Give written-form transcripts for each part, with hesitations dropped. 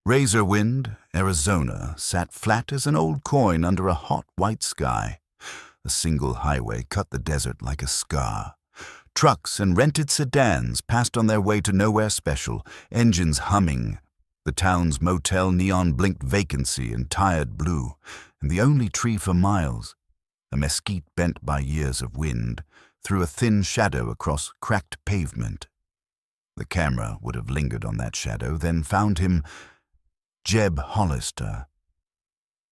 Razorwind, Arizona, sat flat as an old coin under a hot white sky. A single highway cut the desert like a scar. Trucks and rented sedans passed on their way to nowhere special, engines humming. The town's motel neon blinked vacancy and tired blue, and the only tree for miles, a mesquite bent by years of wind, threw a thin shadow across cracked pavement. The camera would have lingered on that shadow, then found him Jeb Hollister.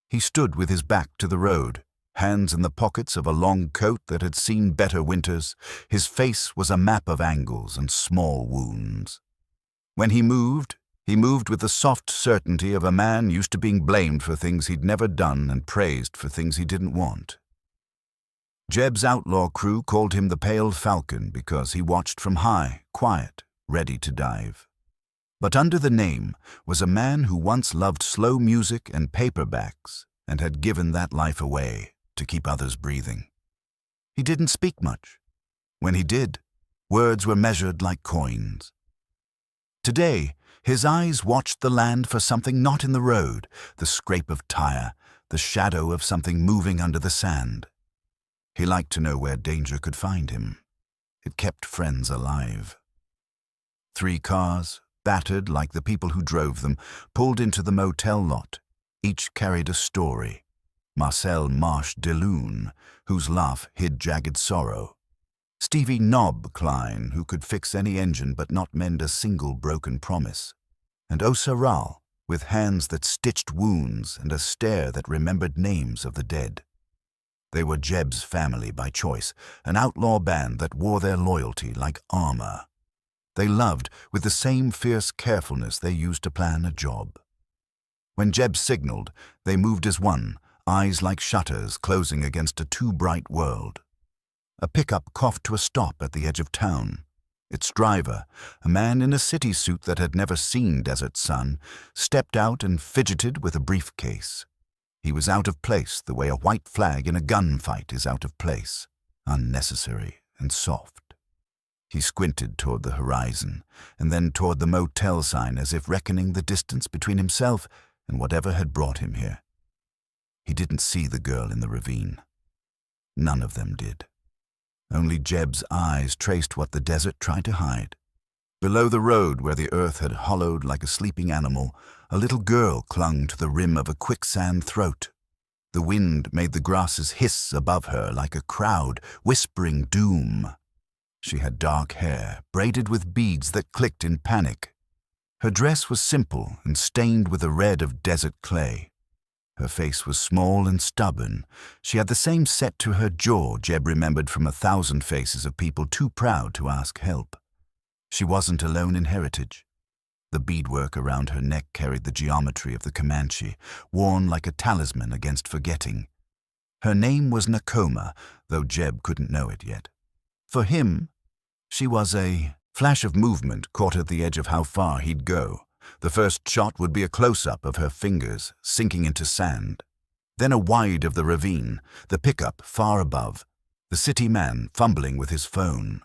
He stood with his back to the road, hands in the pockets of a long coat that had seen better winters. His face was a map of angles and small wounds. When he moved with the soft certainty of a man used to being blamed for things he'd never done and praised for things he didn't want. Jeb's outlaw crew called him the Pale Falcon because he watched from high, quiet, ready to dive. But under the name was a man who once loved slow music and paperbacks and had given that life away to keep others breathing. He didn't speak much. When he did, words were measured like coins. Today, his eyes watched the land for something not in the road, the scrape of tire, the shadow of something moving under the sand. He liked to know where danger could find him. It kept friends alive. 3 cars, battered like the people who drove them, pulled into the motel lot. Each carried a story. Marcel Marsh DeLune, whose laugh hid jagged sorrow. Stevie Knob Klein, who could fix any engine but not mend a single broken promise. And Osa Ral, with hands that stitched wounds and a stare that remembered names of the dead. They were Jeb's family by choice, an outlaw band that wore their loyalty like armor. They loved with the same fierce carefulness they used to plan a job. When Jeb signaled, they moved as one, eyes like shutters closing against a too bright world. A pickup coughed to a stop at the edge of town. Its driver, a man in a city suit that had never seen desert sun, stepped out and fidgeted with a briefcase. He was out of place the way a white flag in a gunfight is out of place, unnecessary and soft. He squinted toward the horizon, and then toward the motel sign as if reckoning the distance between himself and whatever had brought him here. He didn't see the girl in the ravine. None of them did. Only Jeb's eyes traced what the desert tried to hide. Below the road, where the earth had hollowed like a sleeping animal, a little girl clung to the rim of a quicksand throat. The wind made the grasses hiss above her like a crowd whispering doom. She had dark hair, braided with beads that clicked in panic. Her dress was simple and stained with the red of desert clay. Her face was small and stubborn. She had the same set to her jaw Jeb remembered from 1,000 faces of people too proud to ask help. She wasn't alone in heritage. The beadwork around her neck carried the geometry of the Comanche, worn like a talisman against forgetting. Her name was Nakoma, though Jeb couldn't know it yet. For him, she was a flash of movement caught at the edge of how far he'd go. The first shot would be a close-up of her fingers sinking into sand. Then a wide of the ravine, the pickup far above, the city man fumbling with his phone.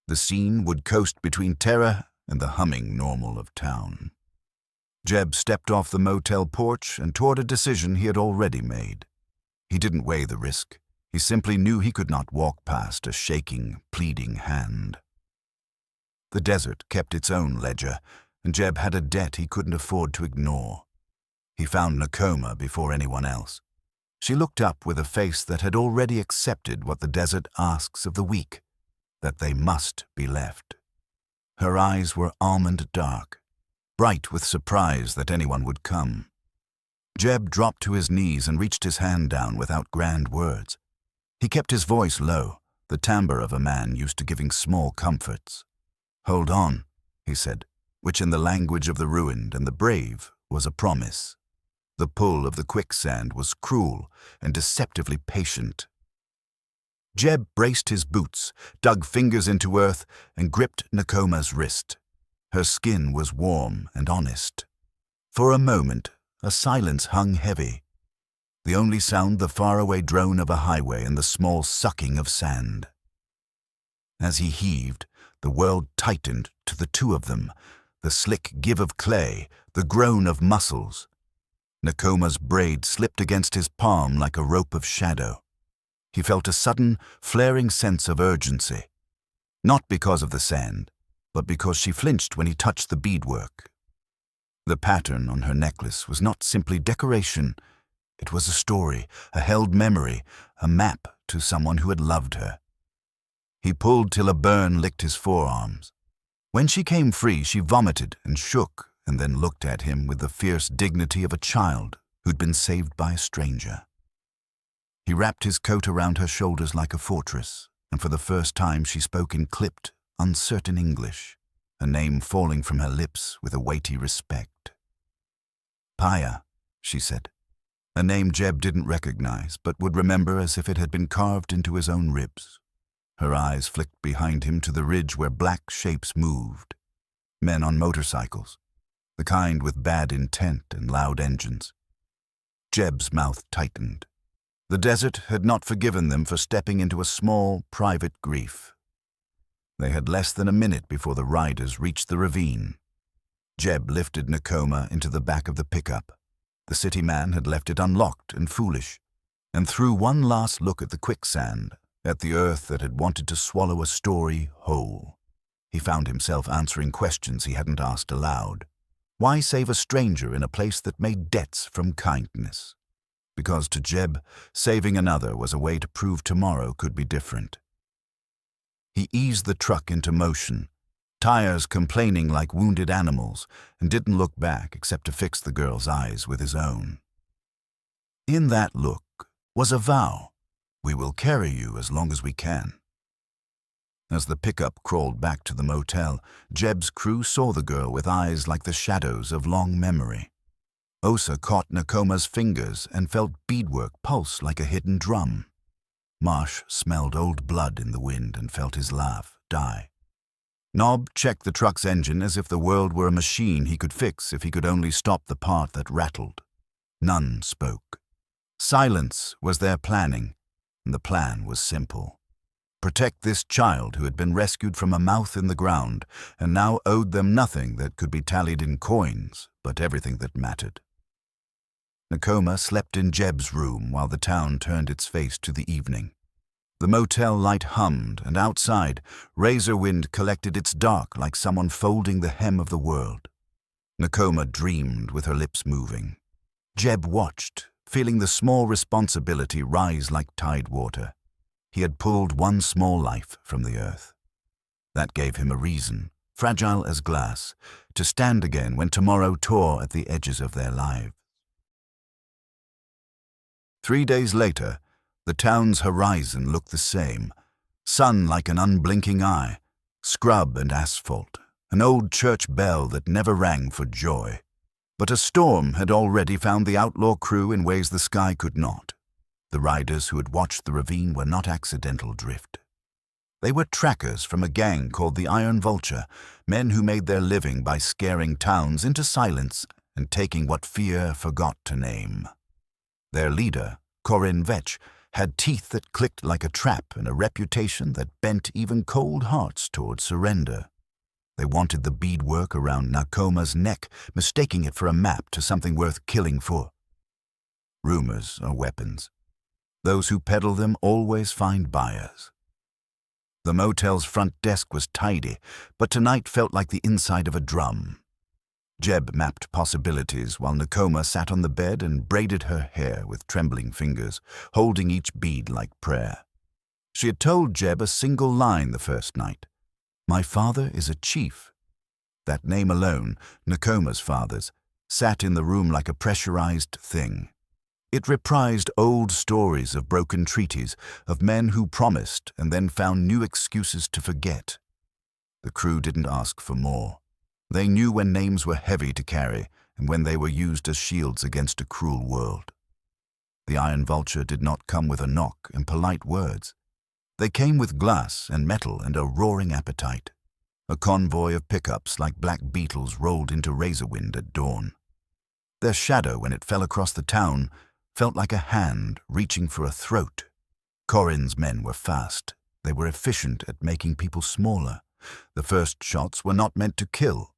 The scene would coast between terror and the humming normal of town. Jeb stepped off the motel porch and toward a decision he had already made. He didn't weigh the risk. He simply knew he could not walk past a shaking, pleading hand. The desert kept its own ledger, and Jeb had a debt he couldn't afford to ignore. He found Nakoma before anyone else. She looked up with a face that had already accepted what the desert asks of the weak, that they must be left. Her eyes were almond dark, bright with surprise that anyone would come. Jeb dropped to his knees and reached his hand down without grand words. He kept his voice low, the timbre of a man used to giving small comforts. "Hold on," he said, which in the language of the ruined and the brave was a promise. The pull of the quicksand was cruel and deceptively patient. Jeb braced his boots, dug fingers into earth, and gripped Nakoma's wrist. Her skin was warm and honest. For a moment, a silence hung heavy. The only sound the faraway drone of a highway and the small sucking of sand. As he heaved, the world tightened to the two of them, the slick give of clay, the groan of muscles. Nakoma's braid slipped against his palm like a rope of shadow. He felt a sudden, flaring sense of urgency. Not because of the sand, but because she flinched when he touched the beadwork. The pattern on her necklace was not simply decoration. It was a story, a held memory, a map to someone who had loved her. He pulled till a burn licked his forearms. When she came free, she vomited and shook, and then looked at him with the fierce dignity of a child who'd been saved by a stranger. He wrapped his coat around her shoulders like a fortress, and for the first time she spoke in clipped, uncertain English, a name falling from her lips with a weighty respect. Paya, she said, a name Jeb didn't recognize, but would remember as if it had been carved into his own ribs. Her eyes flicked behind him to the ridge where black shapes moved. Men on motorcycles, the kind with bad intent and loud engines. Jeb's mouth tightened. The desert had not forgiven them for stepping into a small, private grief. They had less than a minute before the riders reached the ravine. Jeb lifted Nakoma into the back of the pickup. The city man had left it unlocked and foolish, and threw one last look at the quicksand, at the earth that had wanted to swallow a story whole. He found himself answering questions he hadn't asked aloud. Why save a stranger in a place that made debts from kindness? Because to Jeb, saving another was a way to prove tomorrow could be different. He eased the truck into motion, tires complaining like wounded animals, and didn't look back except to fix the girl's eyes with his own. In that look was a vow. We will carry you as long as we can. As the pickup crawled back to the motel, Jeb's crew saw the girl with eyes like the shadows of long memory. Osa caught Nakoma's fingers and felt beadwork pulse like a hidden drum. Marsh smelled old blood in the wind and felt his laugh die. Nob checked the truck's engine as if the world were a machine he could fix if he could only stop the part that rattled. None spoke. Silence was their planning, and the plan was simple. Protect this child who had been rescued from a mouth in the ground and now owed them nothing that could be tallied in coins, but everything that mattered. Nakoma slept in Jeb's room while the town turned its face to the evening. The motel light hummed, and outside, razor wind collected its dark like someone folding the hem of the world. Nakoma dreamed with her lips moving. Jeb watched, feeling the small responsibility rise like tide water. He had pulled one small life from the earth. That gave him a reason, fragile as glass, to stand again when tomorrow tore at the edges of their lives. 3 days later, the town's horizon looked the same. Sun like an unblinking eye, scrub and asphalt, an old church bell that never rang for joy. But a storm had already found the outlaw crew in ways the sky could not. The riders who had watched the ravine were not accidental drift. They were trackers from a gang called the Iron Vulture, men who made their living by scaring towns into silence and taking what fear forgot to name. Their leader, Corin Vetch, had teeth that clicked like a trap and a reputation that bent even cold hearts toward surrender. They wanted the beadwork around Nakoma's neck, mistaking it for a map to something worth killing for. Rumors are weapons. Those who peddle them always find buyers. The motel's front desk was tidy, but tonight felt like the inside of a drum. Jeb mapped possibilities while Nakoma sat on the bed and braided her hair with trembling fingers, holding each bead like prayer. She had told Jeb a single line the first night. "My father is a chief." That name alone, Nakoma's father's, sat in the room like a pressurized thing. It reprised old stories of broken treaties, of men who promised and then found new excuses to forget. The crew didn't ask for more. They knew when names were heavy to carry and when they were used as shields against a cruel world. The Iron Vulture did not come with a knock and polite words. They came with glass and metal and a roaring appetite. A convoy of pickups like black beetles rolled into Razorwind at dawn. Their shadow, when it fell across the town, felt like a hand reaching for a throat. Corin's men were fast. They were efficient at making people smaller. The first shots were not meant to kill.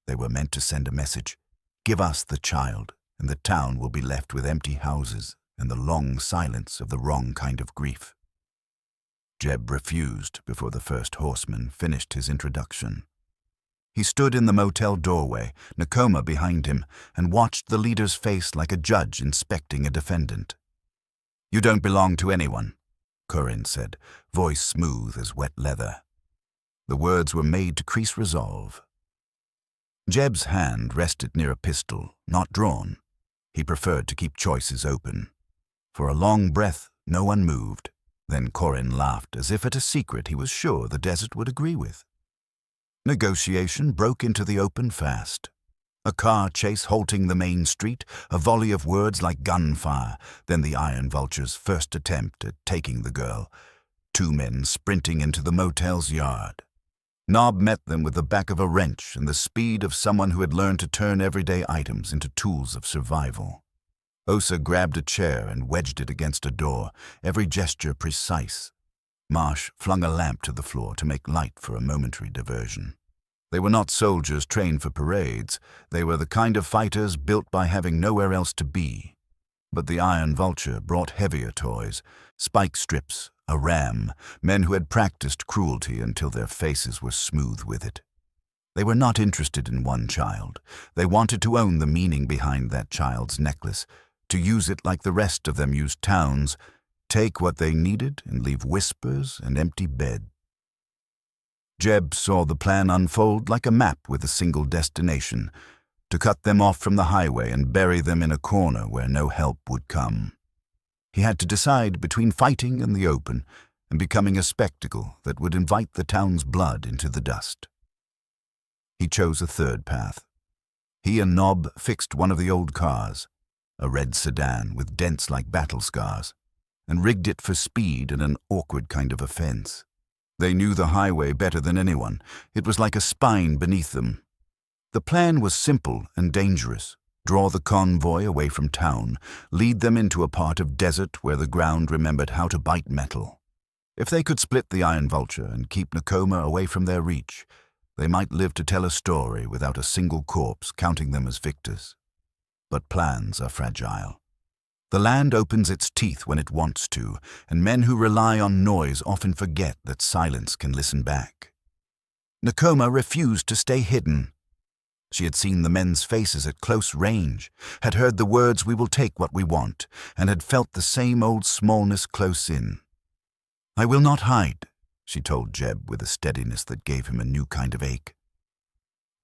They were meant to send a message. Give us the child, and the town will be left with empty houses and the long silence of the wrong kind of grief. Jeb refused before the first horseman finished his introduction. He stood in the motel doorway, Nakoma behind him, and watched the leader's face like a judge inspecting a defendant. "You don't belong to anyone," Corin said, voice smooth as wet leather. The words were made to crease resolve. Jeb's hand rested near a pistol, not drawn. He preferred to keep choices open. For a long breath, no one moved. Then Corin laughed as if at a secret he was sure the desert would agree with. Negotiation broke into the open fast. A car chase halting the main street, a volley of words like gunfire, then the Iron Vulture's first attempt at taking the girl. 2 men sprinting into the motel's yard. Nob met them with the back of a wrench and the speed of someone who had learned to turn everyday items into tools of survival. Osa grabbed a chair and wedged it against a door, every gesture precise. Marsh flung a lamp to the floor to make light for a momentary diversion. They were not soldiers trained for parades. They were the kind of fighters built by having nowhere else to be. But the Iron Vulture brought heavier toys, spike strips, a ram, men who had practiced cruelty until their faces were smooth with it. They were not interested in one child. They wanted to own the meaning behind that child's necklace, to use it like the rest of them used towns, take what they needed and leave whispers and empty bed. Jeb saw the plan unfold like a map with a single destination, to cut them off from the highway and bury them in a corner where no help would come. He had to decide between fighting in the open and becoming a spectacle that would invite the town's blood into the dust. He chose a third path. He and Nob fixed one of the old cars, a red sedan with dents like battle scars, and rigged it for speed and an awkward kind of offense. They knew the highway better than anyone. It was like a spine beneath them. The plan was simple and dangerous. Draw the convoy away from town, lead them into a part of desert where the ground remembered how to bite metal. If they could split the Iron Vulture and keep Nakoma away from their reach, they might live to tell a story without a single corpse counting them as victors. But plans are fragile. The land opens its teeth when it wants to, and men who rely on noise often forget that silence can listen back. Nakoma refused to stay hidden. She had seen the men's faces at close range, had heard the words "we will take what we want," and had felt the same old smallness close in. "I will not hide," she told Jeb with a steadiness that gave him a new kind of ache.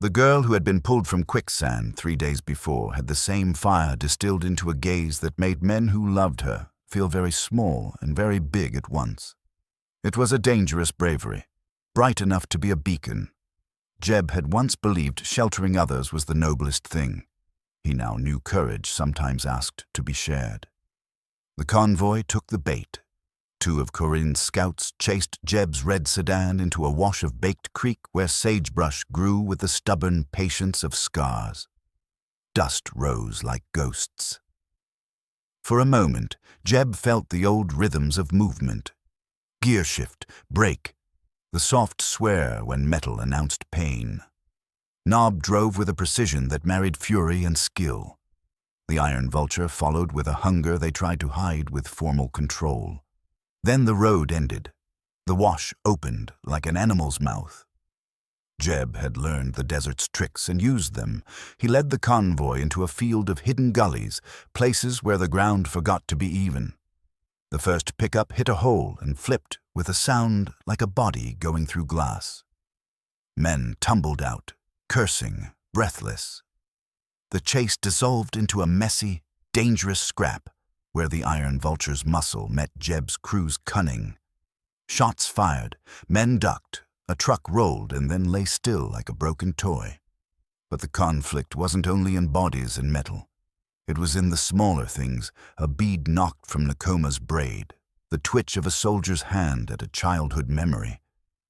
The girl who had been pulled from quicksand 3 days before had the same fire distilled into a gaze that made men who loved her feel very small and very big at once. It was a dangerous bravery, bright enough to be a beacon. Jeb had once believed sheltering others was the noblest thing. He now knew courage sometimes asked to be shared. The convoy took the bait. 2 of Corin's scouts chased Jeb's red sedan into a wash of baked creek where sagebrush grew with the stubborn patience of scars. Dust rose like ghosts. For a moment, Jeb felt the old rhythms of movement. Gear shift, brake, the soft swear when metal announced pain. Nob drove with a precision that married fury and skill. The Iron Vulture followed with a hunger they tried to hide with formal control. Then the road ended. The wash opened like an animal's mouth. Jeb had learned the desert's tricks and used them. He led the convoy into a field of hidden gullies, places where the ground forgot to be even. The first pickup hit a hole and flipped with a sound like a body going through glass. Men tumbled out, cursing, breathless. The chase dissolved into a messy, dangerous scrap where the Iron Vulture's muscle met Jeb's crew's cunning. Shots fired, men ducked, a truck rolled and then lay still like a broken toy. But the conflict wasn't only in bodies and metal. It was in the smaller things, a bead knocked from Nakoma's braid, the twitch of a soldier's hand at a childhood memory,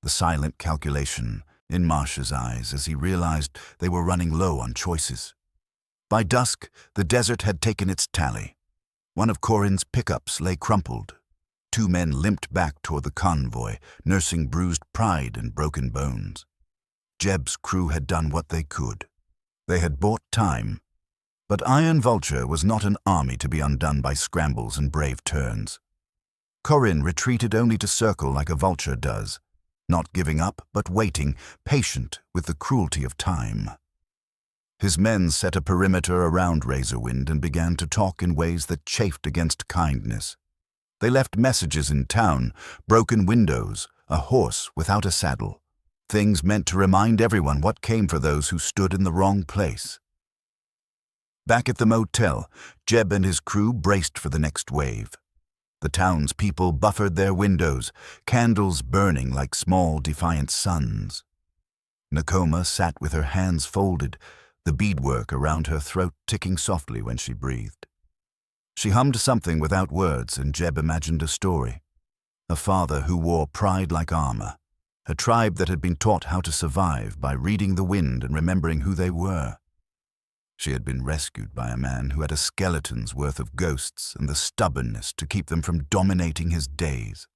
the silent calculation in Marsh's eyes as he realized they were running low on choices. By dusk, the desert had taken its tally. One of Corin's pickups lay crumpled. 2 men limped back toward the convoy, nursing bruised pride and broken bones. Jeb's crew had done what they could. They had bought time. But Iron Vulture was not an army to be undone by scrambles and brave turns. Corin retreated only to circle like a vulture does, not giving up but waiting, patient with the cruelty of time. His men set a perimeter around Razorwind and began to talk in ways that chafed against kindness. They left messages in town, broken windows, a horse without a saddle, things meant to remind everyone what came for those who stood in the wrong place. Back at the motel, Jeb and his crew braced for the next wave. The townspeople buffered their windows, candles burning like small, defiant suns. Nakoma sat with her hands folded, the beadwork around her throat ticking softly when she breathed. She hummed something without words, and Jeb imagined a story. A father who wore pride like armor, a tribe that had been taught how to survive by reading the wind and remembering who they were. She had been rescued by a man who had a skeleton's worth of ghosts and the stubbornness to keep them from dominating his days.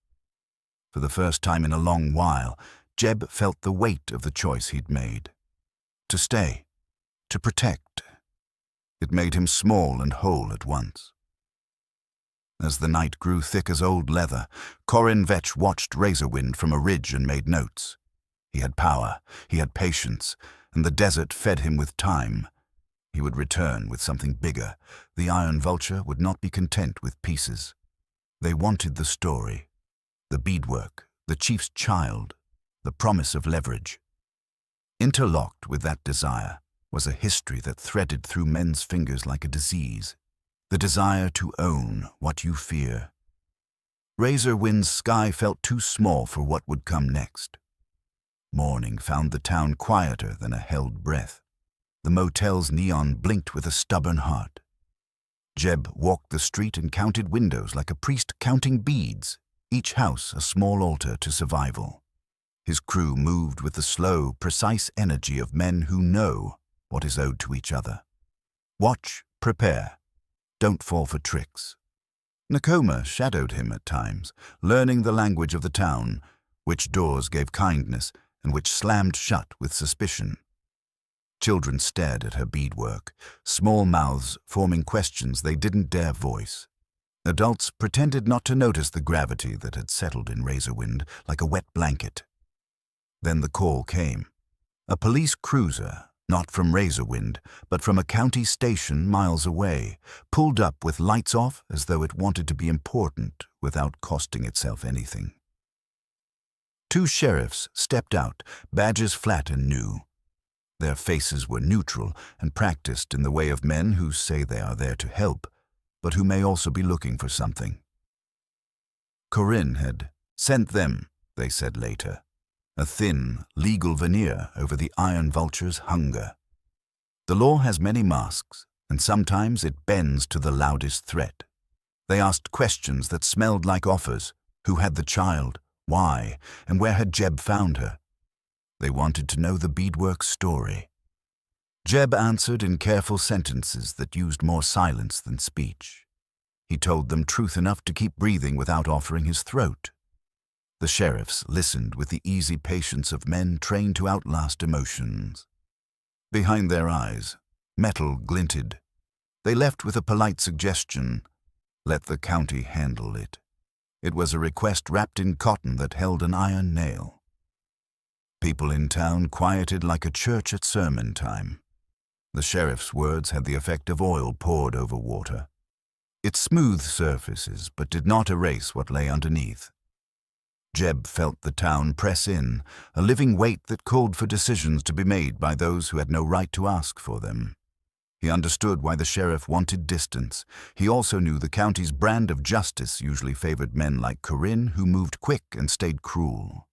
For the first time in a long while, Jeb felt the weight of the choice he'd made. To stay, to protect. It made him small and whole at once. As the night grew thick as old leather, Corin Vetch watched Razorwind from a ridge and made notes. He had power, he had patience, and the desert fed him with time. He would return with something bigger. The Iron Vulture would not be content with pieces. They wanted the story, the beadwork, the chief's child, the promise of leverage. Interlocked with that desire was a history that threaded through men's fingers like a disease, the desire to own what you fear. Razorwind's sky felt too small for what would come next. Morning found the town quieter than a held breath. The motel's neon blinked with a stubborn heart. Jeb walked the street and counted windows like a priest counting beads, each house a small altar to survival. His crew moved with the slow, precise energy of men who know what is owed to each other. Watch, prepare. Don't fall for tricks. Nakoma shadowed him at times, learning the language of the town, which doors gave kindness and which slammed shut with suspicion. Children stared at her beadwork, small mouths forming questions they didn't dare voice. Adults pretended not to notice the gravity that had settled in Razorwind like a wet blanket. Then the call came. A police cruiser, not from Razorwind, but from a county station miles away, pulled up with lights off as though it wanted to be important without costing itself anything. Two sheriffs stepped out, badges flat and new. Their faces were neutral and practiced in the way of men who say they are there to help, but who may also be looking for something. Corin had sent them, they said later, a thin, legal veneer over the Iron Vulture's hunger. The law has many masks, and sometimes it bends to the loudest threat. They asked questions that smelled like offers. Who had the child? Why? And where had Jeb found her? They wanted to know the beadwork story. Jeb answered in careful sentences that used more silence than speech. He told them truth enough to keep breathing without offering his throat. The sheriffs listened with the easy patience of men trained to outlast emotions. Behind their eyes, metal glinted. They left with a polite suggestion, let the county handle it. It was a request wrapped in cotton that held an iron nail. People in town quieted like a church at sermon time. The sheriff's words had the effect of oil poured over water. It smoothed surfaces, but did not erase what lay underneath. Jeb felt the town press in, a living weight that called for decisions to be made by those who had no right to ask for them. He understood why the sheriff wanted distance. He also knew the county's brand of justice usually favored men like Corin, who moved quick and stayed cruel.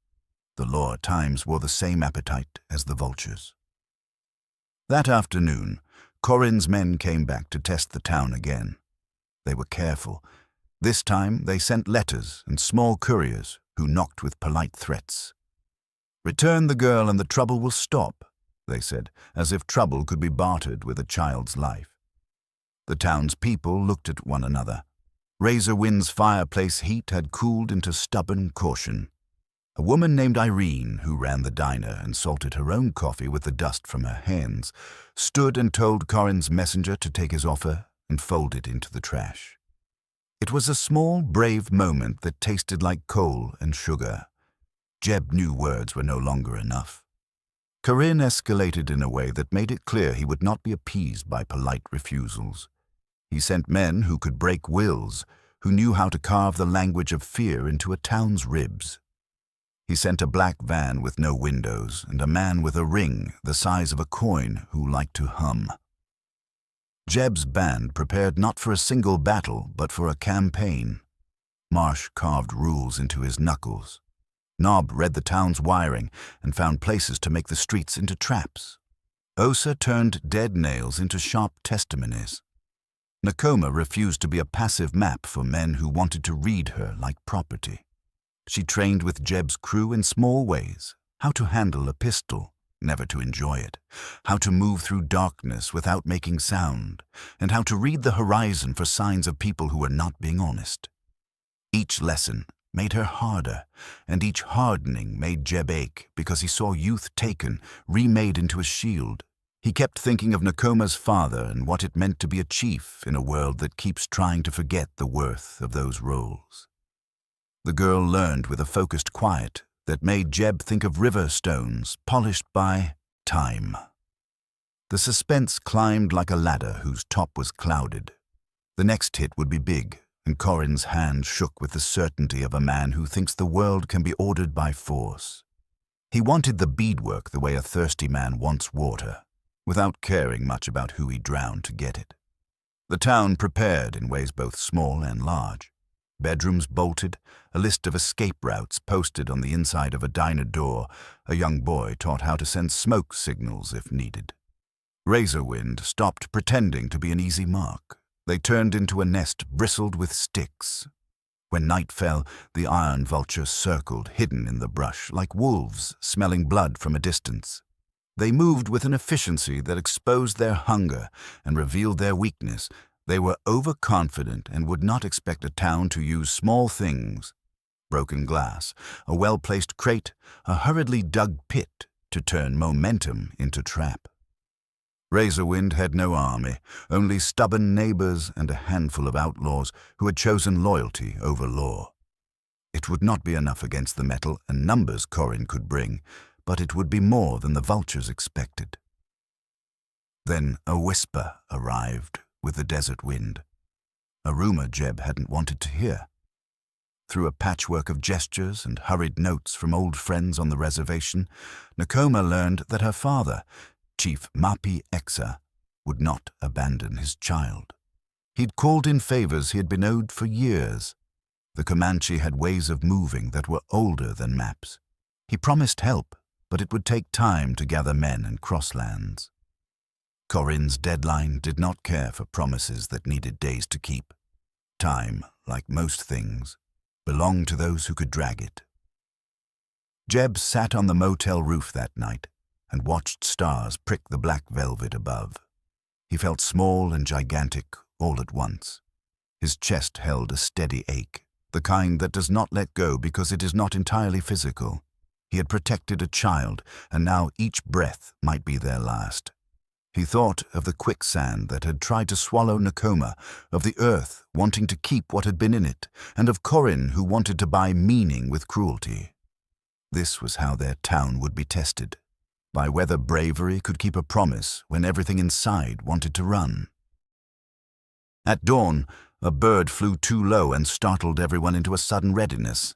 The law at times wore the same appetite as the vultures. That afternoon, Corin's men came back to test the town again. They were careful. This time they sent letters and small couriers who knocked with polite threats. Return the girl and the trouble will stop, they said, as if trouble could be bartered with a child's life. The townspeople looked at one another. Razorwind's fireplace heat had cooled into stubborn caution. A woman named Irene, who ran the diner and salted her own coffee with the dust from her hands, stood and told Corin's messenger to take his offer and fold it into the trash. It was a small, brave moment that tasted like coal and sugar. Jeb knew words were no longer enough. Corin escalated in a way that made it clear he would not be appeased by polite refusals. He sent men who could break wills, who knew how to carve the language of fear into a town's ribs. He sent a black van with no windows and a man with a ring the size of a coin who liked to hum. Jeb's band prepared not for a single battle, but for a campaign. Marsh carved rules into his knuckles. Nob read the town's wiring and found places to make the streets into traps. Osa turned dead nails into sharp testimonies. Nakoma refused to be a passive map for men who wanted to read her like property. She trained with Jeb's crew in small ways: how to handle a pistol, never to enjoy it, how to move through darkness without making sound, and how to read the horizon for signs of people who were not being honest. Each lesson made her harder, and each hardening made Jeb ache because he saw youth taken, remade into a shield. He kept thinking of Nakoma's father and what it meant to be a chief in a world that keeps trying to forget the worth of those roles. The girl learned with a focused quiet that made Jeb think of river stones polished by time. The suspense climbed like a ladder whose top was clouded. The next hit would be big, and Corin's hand shook with the certainty of a man who thinks the world can be ordered by force. He wanted the beadwork the way a thirsty man wants water, without caring much about who he drowned to get it. The town prepared in ways both small and large. Bedrooms bolted, a list of escape routes posted on the inside of a diner door. A young boy taught how to send smoke signals if needed. Razorwind stopped pretending to be an easy mark. They turned into a nest bristled with sticks. When night fell, the iron vulture circled, hidden in the brush, like wolves smelling blood from a distance. They moved with an efficiency that exposed their hunger and revealed their weakness. They were overconfident and would not expect a town to use small things: broken glass, a well-placed crate, a hurriedly dug pit, to turn momentum into trap. Razorwind had no army, only stubborn neighbors and a handful of outlaws who had chosen loyalty over law. It would not be enough against the metal and numbers Corin could bring, but it would be more than the vultures expected. Then a whisper arrived with the desert wind, a rumor Jeb hadn't wanted to hear. Through a patchwork of gestures and hurried notes from old friends on the reservation, Nakoma learned that her father, Chief Mapi Exa, would not abandon his child. He'd called in favors he had been owed for years. The Comanche had ways of moving that were older than maps. He promised help, but it would take time to gather men and cross lands. Corin's deadline did not care for promises that needed days to keep. Time, like most things, belonged to those who could drag it. Jeb sat on the motel roof that night and watched stars prick the black velvet above. He felt small and gigantic all at once. His chest held a steady ache, the kind that does not let go because it is not entirely physical. He had protected a child, and now each breath might be their last. He thought of the quicksand that had tried to swallow Nakoma, of the earth wanting to keep what had been in it, and of Corin who wanted to buy meaning with cruelty. This was how their town would be tested, by whether bravery could keep a promise when everything inside wanted to run. At dawn, a bird flew too low and startled everyone into a sudden readiness.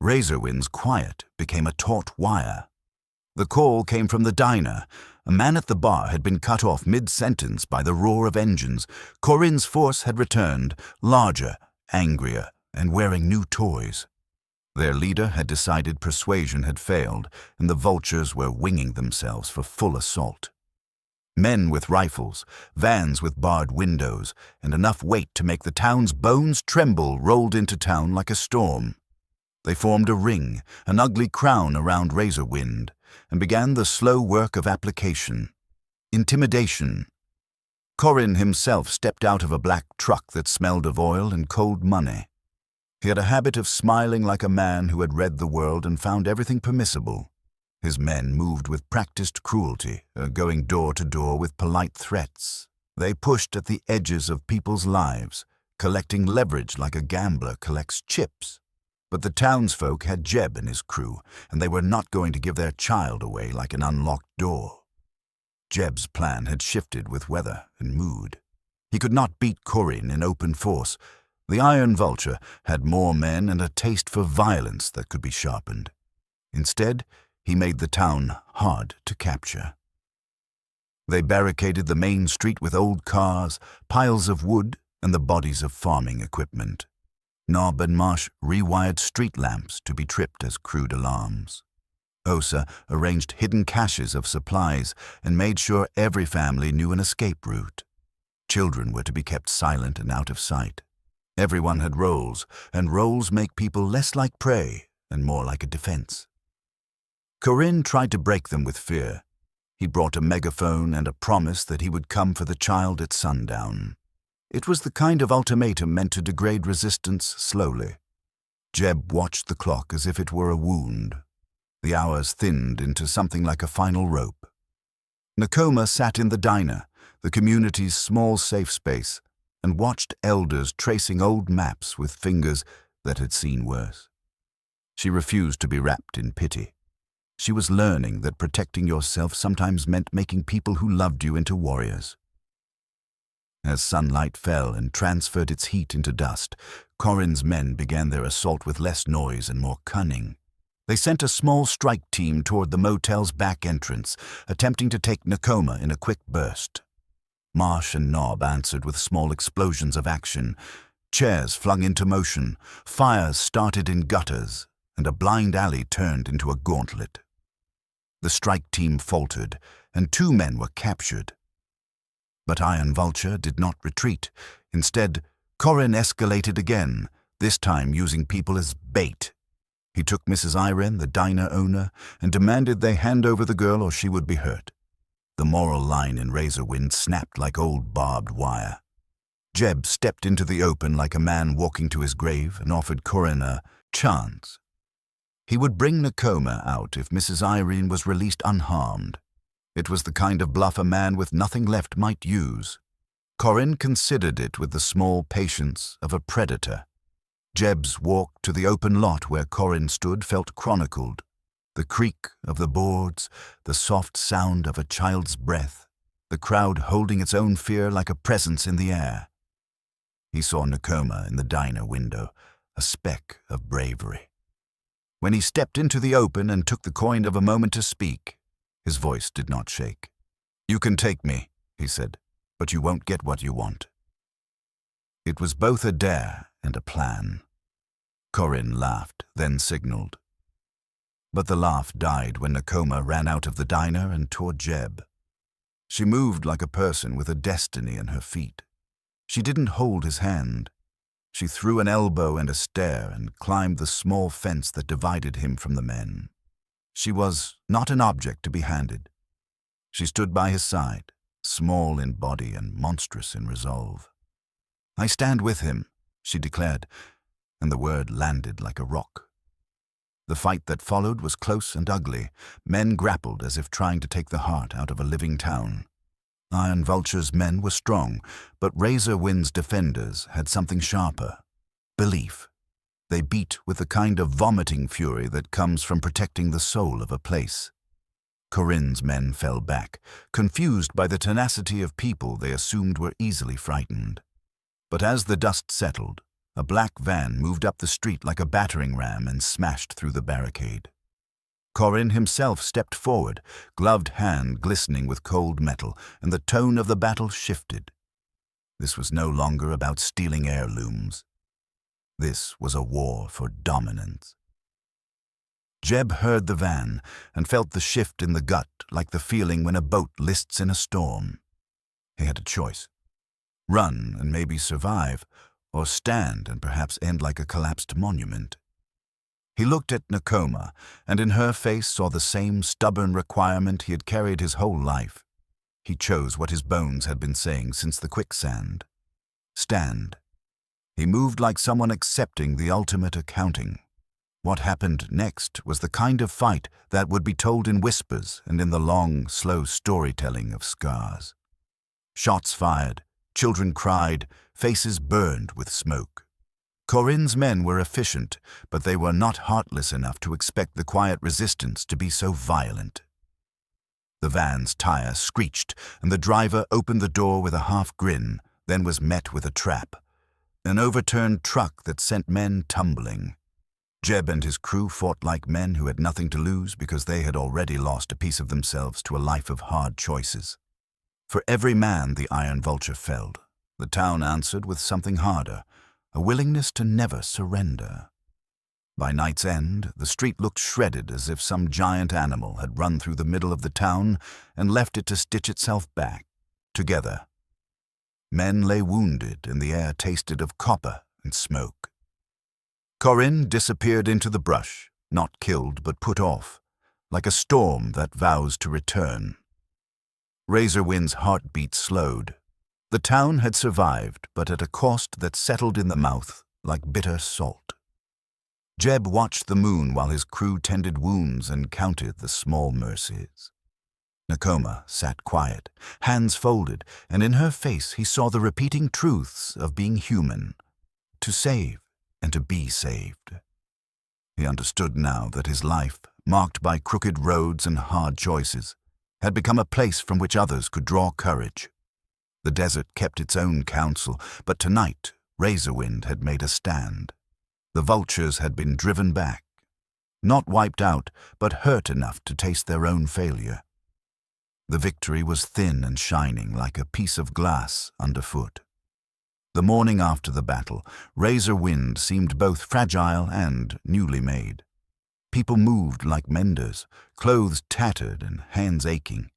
Razorwind's quiet became a taut wire. The call came from the diner. A man at the bar had been cut off mid-sentence by the roar of engines. Corin's force had returned, larger, angrier, and wearing new toys. Their leader had decided persuasion had failed, and the vultures were winging themselves for full assault. Men with rifles, vans with barred windows, and enough weight to make the town's bones tremble rolled into town like a storm. They formed a ring, an ugly crown around Razorwind, and began the slow work of application. Intimidation. Corin himself stepped out of a black truck that smelled of oil and cold money. He had a habit of smiling like a man who had read the world and found everything permissible. His men moved with practiced cruelty, going door to door with polite threats. They pushed at the edges of people's lives, collecting leverage like a gambler collects chips. But the townsfolk had Jeb and his crew, and they were not going to give their child away like an unlocked door. Jeb's plan had shifted with weather and mood. He could not beat Corinne in open force. The Iron Vulture had more men and a taste for violence that could be sharpened. Instead, he made the town hard to capture. They barricaded the main street with old cars, piles of wood, and the bodies of farming equipment. Nob and Marsh rewired street lamps to be tripped as crude alarms. Osa arranged hidden caches of supplies and made sure every family knew an escape route. Children were to be kept silent and out of sight. Everyone had roles, and roles make people less like prey and more like a defense. Corinne tried to break them with fear. He brought a megaphone and a promise that he would come for the child at sundown. It was the kind of ultimatum meant to degrade resistance slowly. Jeb watched the clock as if it were a wound. The hours thinned into something like a final rope. Nakoma sat in the diner, the community's small safe space, and watched elders tracing old maps with fingers that had seen worse. She refused to be wrapped in pity. She was learning that protecting yourself sometimes meant making people who loved you into warriors. As sunlight fell and transferred its heat into dust, Corinne's men began their assault with less noise and more cunning. They sent a small strike team toward the motel's back entrance, attempting to take Nakoma in a quick burst. Marsh and Nob answered with small explosions of action. Chairs flung into motion, fires started in gutters, and a blind alley turned into a gauntlet. The strike team faltered, and 2 men were captured. But Iron Vulture did not retreat. Instead, Corinne escalated again, this time using people as bait. He took Mrs. Irene, the diner owner, and demanded they hand over the girl or she would be hurt. The moral line in Razorwind snapped like old barbed wire. Jeb stepped into the open like a man walking to his grave and offered Corinne a chance. He would bring Nakoma out if Mrs. Irene was released unharmed. It was the kind of bluff a man with nothing left might use. Corinne considered it with the small patience of a predator. Jeb's walk to the open lot where Corinne stood felt chronicled. The creak of the boards, the soft sound of a child's breath, the crowd holding its own fear like a presence in the air. He saw Nakoma in the diner window, a speck of bravery. When he stepped into the open and took the coin of a moment to speak, his voice did not shake. "You can take me," he said, "but you won't get what you want." It was both a dare and a plan. Corinne laughed, then signaled. But the laugh died when Nakoma ran out of the diner and toward Jeb. She moved like a person with a destiny in her feet. She didn't hold his hand. She threw an elbow and a stare and climbed the small fence that divided him from the men. She was not an object to be handed. She stood by his side, small in body and monstrous in resolve. "I stand with him," she declared, and the word landed like a rock. The fight that followed was close and ugly. Men grappled as if trying to take the heart out of a living town. Iron Vulture's men were strong, but Razorwind's defenders had something sharper: belief. They beat with the kind of vomiting fury that comes from protecting the soul of a place. Corinne's men fell back, confused by the tenacity of people they assumed were easily frightened. But as the dust settled, a black van moved up the street like a battering ram and smashed through the barricade. Corinne himself stepped forward, gloved hand glistening with cold metal, and the tone of the battle shifted. This was no longer about stealing heirlooms. This was a war for dominance. Jeb heard the van and felt the shift in the gut like the feeling when a boat lists in a storm. He had a choice: run and maybe survive, or stand and perhaps end like a collapsed monument. He looked at Nakoma, and in her face saw the same stubborn requirement he had carried his whole life. He chose what his bones had been saying since the quicksand: stand. He moved like someone accepting the ultimate accounting. What happened next was the kind of fight that would be told in whispers and in the long, slow storytelling of scars. Shots fired, children cried, faces burned with smoke. Corinne's men were efficient, but they were not heartless enough to expect the quiet resistance to be so violent. The van's tire screeched, and the driver opened the door with a half grin, then was met with a trap. An overturned truck that sent men tumbling. Jeb and his crew fought like men who had nothing to lose because they had already lost a piece of themselves to a life of hard choices. For every man the Iron Vulture felled, the town answered with something harder, a willingness to never surrender. By night's end, the street looked shredded as if some giant animal had run through the middle of the town and left it to stitch itself back, together. Men lay wounded, and the air tasted of copper and smoke. Corinne disappeared into the brush, not killed but put off, like a storm that vows to return. Razorwind's heartbeat slowed. The town had survived, but at a cost that settled in the mouth like bitter salt. Jeb watched the moon while his crew tended wounds and counted the small mercies. Nakoma sat quiet, hands folded, and in her face he saw the repeating truths of being human, to save and to be saved. He understood now that his life, marked by crooked roads and hard choices, had become a place from which others could draw courage. The desert kept its own counsel, but tonight Razorwind had made a stand. The vultures had been driven back, not wiped out, but hurt enough to taste their own failure. The victory was thin and shining like a piece of glass underfoot. The morning after the battle, Razorwind seemed both fragile and newly made. People moved like menders, clothes tattered and hands aching.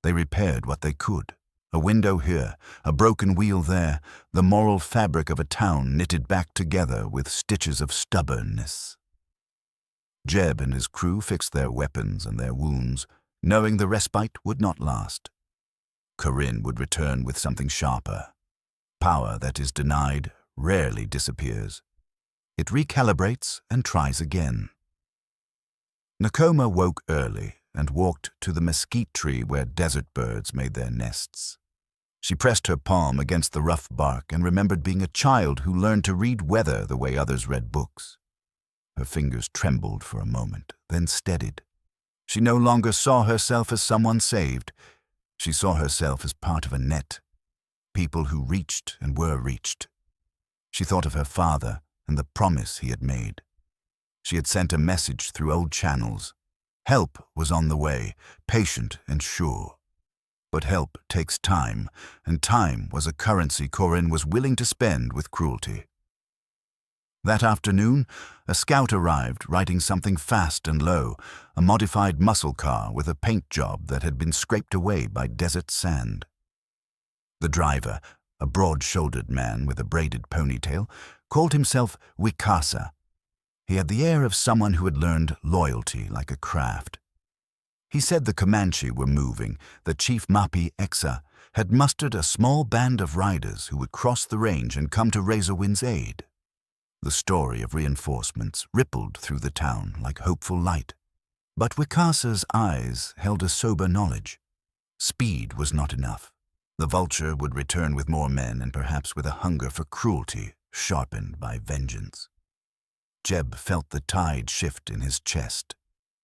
They repaired what they could. A window here, a broken wheel there, the moral fabric of a town knitted back together with stitches of stubbornness. Jeb and his crew fixed their weapons and their wounds, knowing the respite would not last. Corinne would return with something sharper. Power that is denied rarely disappears. It recalibrates and tries again. Nakoma woke early and walked to the mesquite tree where desert birds made their nests. She pressed her palm against the rough bark and remembered being a child who learned to read weather the way others read books. Her fingers trembled for a moment, then steadied. She no longer saw herself as someone saved. She saw herself as part of a net, people who reached and were reached. She thought of her father and the promise he had made. She had sent a message through old channels. Help was on the way, patient and sure. But help takes time, and time was a currency Corinne was willing to spend with cruelty. That afternoon, a scout arrived riding something fast and low, a modified muscle car with a paint job that had been scraped away by desert sand. The driver, a broad-shouldered man with a braided ponytail, called himself Wikasa. He had the air of someone who had learned loyalty like a craft. He said the Comanche were moving, that Chief Mapi Exa had mustered a small band of riders who would cross the range and come to Razorwind's aid. The story of reinforcements rippled through the town like hopeful light. But Wikasa's eyes held a sober knowledge. Speed was not enough. The vulture would return with more men and perhaps with a hunger for cruelty sharpened by vengeance. Jeb felt the tide shift in his chest.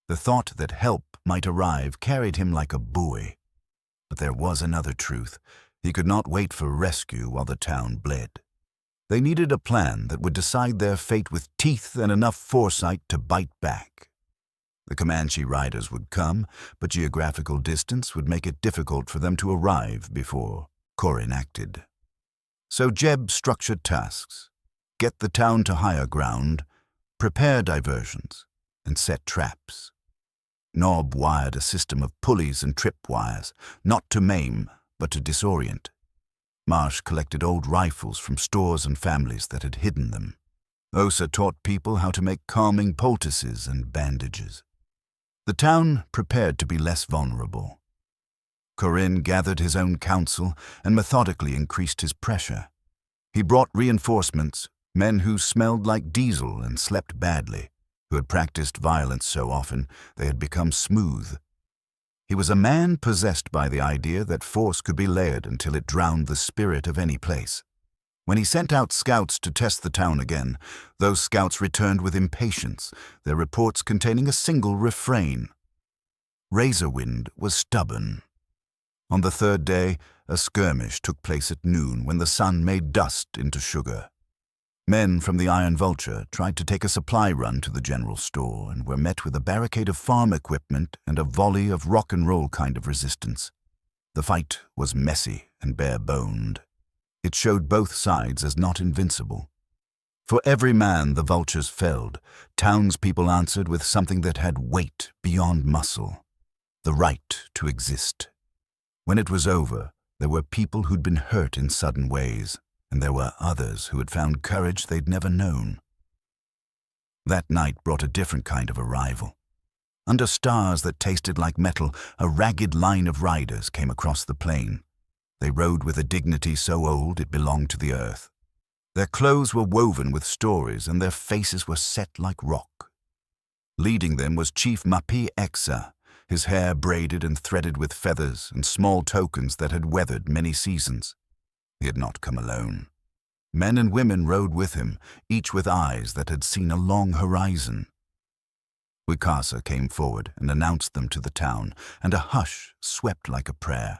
The thought that help might arrive carried him like a buoy. But there was another truth. He could not wait for rescue while the town bled. They needed a plan that would decide their fate with teeth and enough foresight to bite back. The Comanche riders would come, but geographical distance would make it difficult for them to arrive before Corinne acted. So Jeb structured tasks. Get the town to higher ground, prepare diversions, and set traps. Nob wired a system of pulleys and tripwires, not to maim, but to disorient. Marsh collected old rifles from stores and families that had hidden them. Osa taught people how to make calming poultices and bandages. The town prepared to be less vulnerable. Corinne gathered his own counsel and methodically increased his pressure. He brought reinforcements, Men who smelled like diesel and slept badly, who had practiced violence so often they had become smooth. He was a man possessed by the idea that force could be layered until it drowned the spirit of any place. When he sent out scouts to test the town again, those scouts returned with impatience, their reports containing a single refrain. Razorwind was stubborn. On the third day, a skirmish took place at noon when the sun made dust into sugar. Men from the Iron Vulture tried to take a supply run to the general store and were met with a barricade of farm equipment and a volley of rock and roll kind of resistance. The fight was messy and bare-boned. It showed both sides as not invincible. For every man the vultures felled, townspeople answered with something that had weight beyond muscle, the right to exist. When it was over, there were people who'd been hurt in sudden ways, and there were others who had found courage they'd never known. That night brought a different kind of arrival. Under stars that tasted like metal, a ragged line of riders came across the plain. They rode with a dignity so old it belonged to the earth. Their clothes were woven with stories, and their faces were set like rock. Leading them was Chief Mapi Exa, his hair braided and threaded with feathers and small tokens that had weathered many seasons. He had not come alone. Men and women rode with him, each with eyes that had seen a long horizon. Wikasa came forward and announced them to the town, and a hush swept like a prayer.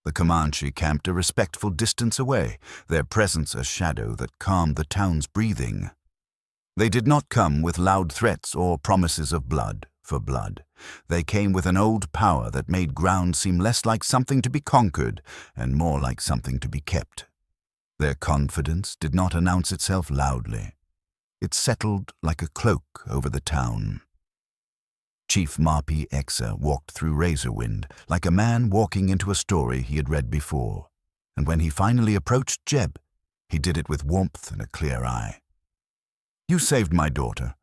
The Comanche camped a respectful distance away, their presence a shadow that calmed the town's breathing. They did not come with loud threats or promises of blood for blood. They came with an old power that made ground seem less like something to be conquered and more like something to be kept. Their confidence did not announce itself loudly. It settled like a cloak over the town. Chief Mapi Exa walked through Razorwind like a man walking into a story he had read before, and when he finally approached Jeb, he did it with warmth and a clear eye. "You saved my daughter,"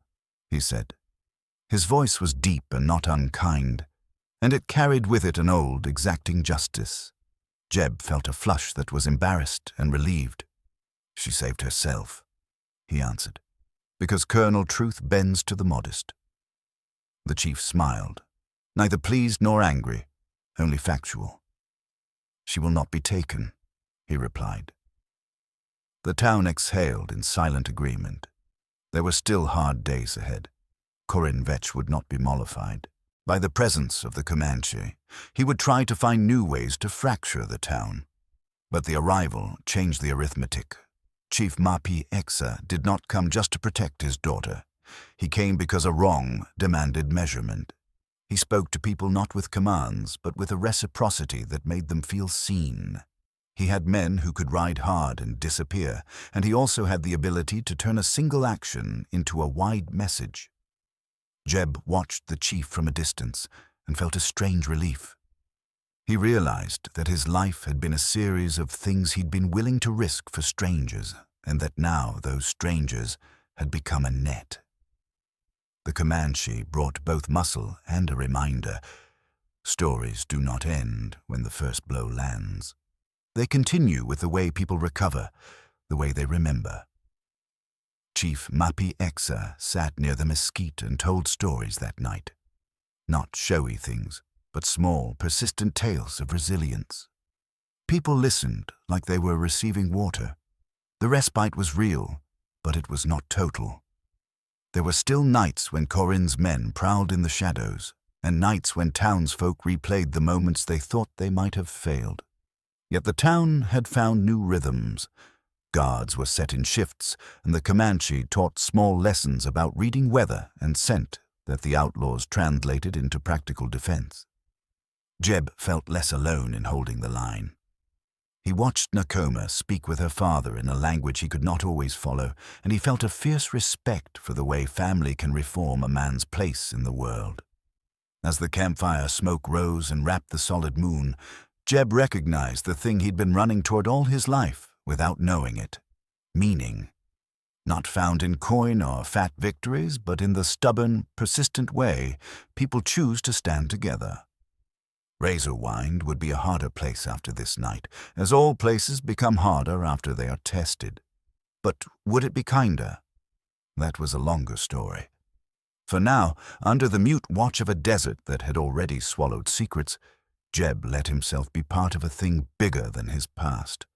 he said. His voice was deep and not unkind, and it carried with it an old, exacting justice. Jeb felt a flush that was embarrassed and relieved. "She saved herself," he answered, "because Colonel Truth bends to the modest." The chief smiled, neither pleased nor angry, only factual. "She will not be taken," he replied. The town exhaled in silent agreement. There were still hard days ahead. Corin Vetch would not be mollified by the presence of the Comanche. He would try to find new ways to fracture the town. But the arrival changed the arithmetic. Chief Mapi Exa did not come just to protect his daughter. He came because a wrong demanded measurement. He spoke to people not with commands, but with a reciprocity that made them feel seen. He had men who could ride hard and disappear, and he also had the ability to turn a single action into a wide message. Jeb watched the chief from a distance and felt a strange relief. He realized that his life had been a series of things he'd been willing to risk for strangers, and that now those strangers had become a net. The Comanche brought both muscle and a reminder. Stories do not end when the first blow lands. They continue with the way people recover, the way they remember. Chief Mapi Exa sat near the mesquite and told stories that night. Not showy things, but small, persistent tales of resilience. People listened like they were receiving water. The respite was real, but it was not total. There were still nights when Corin's men prowled in the shadows, and nights when townsfolk replayed the moments they thought they might have failed. Yet the town had found new rhythms. Guards were set in shifts, and the Comanche taught small lessons about reading weather and scent that the outlaws translated into practical defense. Jeb felt less alone in holding the line. He watched Nakoma speak with her father in a language he could not always follow, and he felt a fierce respect for the way family can reform a man's place in the world. As the campfire smoke rose and wrapped the solid moon, Jeb recognized the thing he'd been running toward all his life without knowing it: meaning. Not found in coin or fat victories, but in the stubborn, persistent way people choose to stand together. Razorwind would be a harder place after this night, as all places become harder after they are tested. But would it be kinder? That was a longer story. For now, under the mute watch of a desert that had already swallowed secrets, Jeb let himself be part of a thing bigger than his past.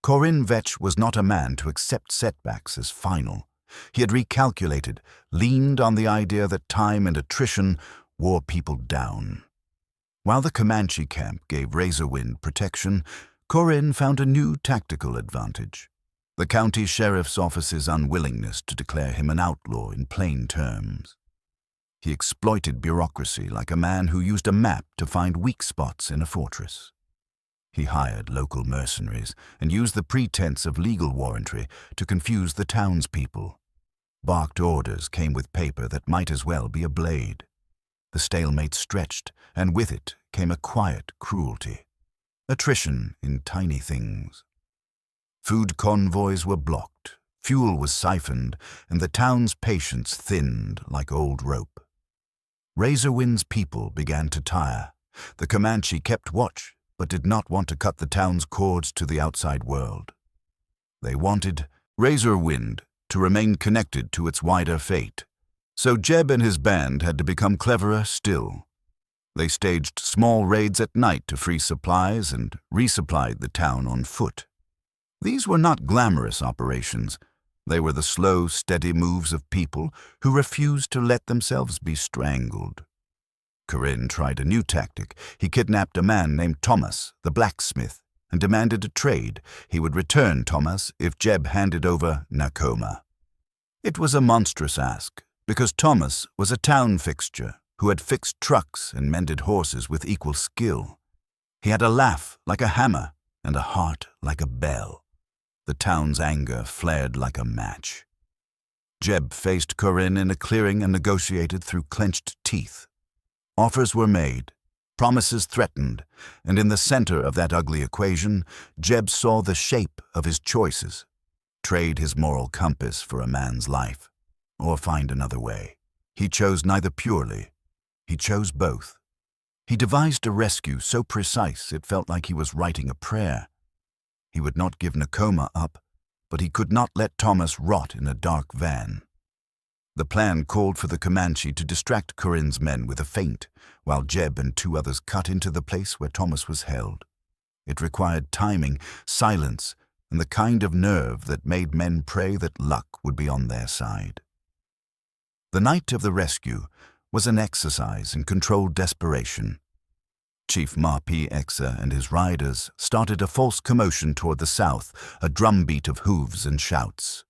Corinne Vetch was not a man to accept setbacks as final. He had recalculated, leaned on the idea that time and attrition wore people down. While the Comanche camp gave Razorwind protection, Corinne found a new tactical advantage: the county sheriff's office's unwillingness to declare him an outlaw in plain terms. He exploited bureaucracy like a man who used a map to find weak spots in a fortress. He hired local mercenaries and used the pretense of legal warrantry to confuse the townspeople. Barked orders came with paper that might as well be a blade. The stalemate stretched, and with it came a quiet cruelty. Attrition in tiny things. Food convoys were blocked, fuel was siphoned, and the town's patience thinned like old rope. Razorwind's people began to tire. The Comanche kept watch, but did not want to cut the town's cords to the outside world. They wanted Razorwind to remain connected to its wider fate. So Jeb and his band had to become cleverer still. They staged small raids at night to free supplies and resupplied the town on foot. These were not glamorous operations. They were the slow, steady moves of people who refused to let themselves be strangled. Corinne tried a new tactic. He kidnapped a man named Thomas, the blacksmith, and demanded a trade. He would return Thomas if Jeb handed over Nakoma. It was a monstrous ask, because Thomas was a town fixture who had fixed trucks and mended horses with equal skill. He had a laugh like a hammer and a heart like a bell. The town's anger flared like a match. Jeb faced Corinne in a clearing and negotiated through clenched teeth. Offers were made, promises threatened, and in the center of that ugly equation, Jeb saw the shape of his choices: trade his moral compass for a man's life, or find another way. He chose neither purely. He chose both. He devised a rescue so precise it felt like he was writing a prayer. He would not give Nakoma up, but he could not let Thomas rot in a dark van. The plan called for the Comanche to distract Corinne's men with a feint, while Jeb and two others cut into the place where Thomas was held. It required timing, silence, and the kind of nerve that made men pray that luck would be on their side. The night of the rescue was an exercise in controlled desperation. Chief Marpi Exa and his riders started a false commotion toward the south, a drumbeat of hooves and shouts.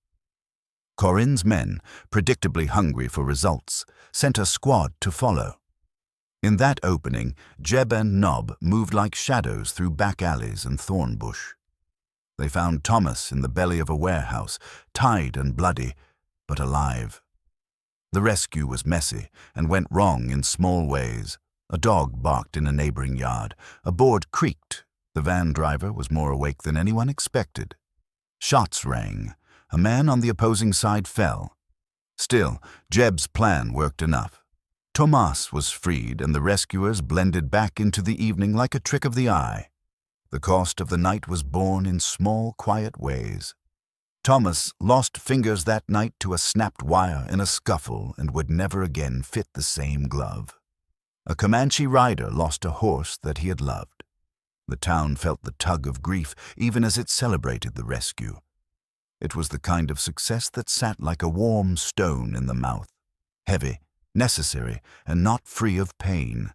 Corinne's men, predictably hungry for results, sent a squad to follow. In that opening, Jeb and Nob moved like shadows through back alleys and thorn bush. They found Thomas in the belly of a warehouse, tied and bloody, but alive. The rescue was messy and went wrong in small ways. A dog barked in a neighboring yard. A board creaked. The van driver was more awake than anyone expected. Shots rang. A man on the opposing side fell. Still, Jeb's plan worked enough. Tomas was freed, and the rescuers blended back into the evening like a trick of the eye. The cost of the night was borne in small, quiet ways. Thomas lost fingers that night to a snapped wire in a scuffle and would never again fit the same glove. A Comanche rider lost a horse that he had loved. The town felt the tug of grief even as it celebrated the rescue. It was the kind of success that sat like a warm stone in the mouth, heavy, necessary, and not free of pain.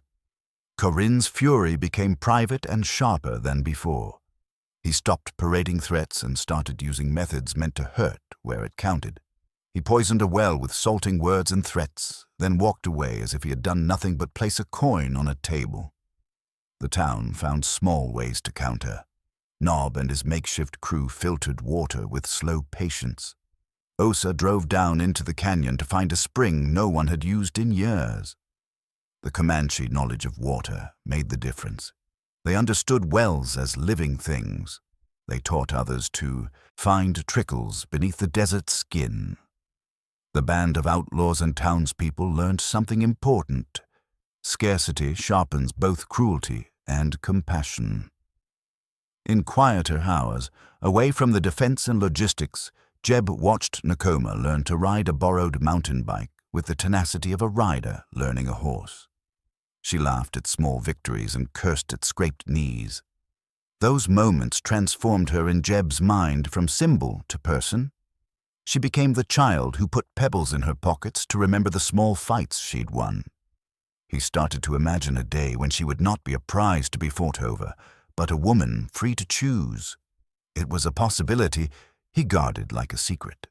Corinne's fury became private and sharper than before. He stopped parading threats and started using methods meant to hurt where it counted. He poisoned a well with salting words and threats, then walked away as if he had done nothing but place a coin on a table. The town found small ways to counter. Nob and his makeshift crew filtered water with slow patience. Osa drove down into the canyon to find a spring no one had used in years. The Comanche knowledge of water made the difference. They understood wells as living things. They taught others to find trickles beneath the desert's skin. The band of outlaws and townspeople learned something important. Scarcity sharpens both cruelty and compassion. In quieter hours, away from the defense and logistics, Jeb watched Nakoma learn to ride a borrowed mountain bike with the tenacity of a rider learning a horse. She laughed at small victories and cursed at scraped knees. Those moments transformed her in Jeb's mind from symbol to person. She became the child who put pebbles in her pockets to remember the small fights she'd won. He started to imagine a day when she would not be a prize to be fought over, but a woman free to choose. It was a possibility he guarded like a secret.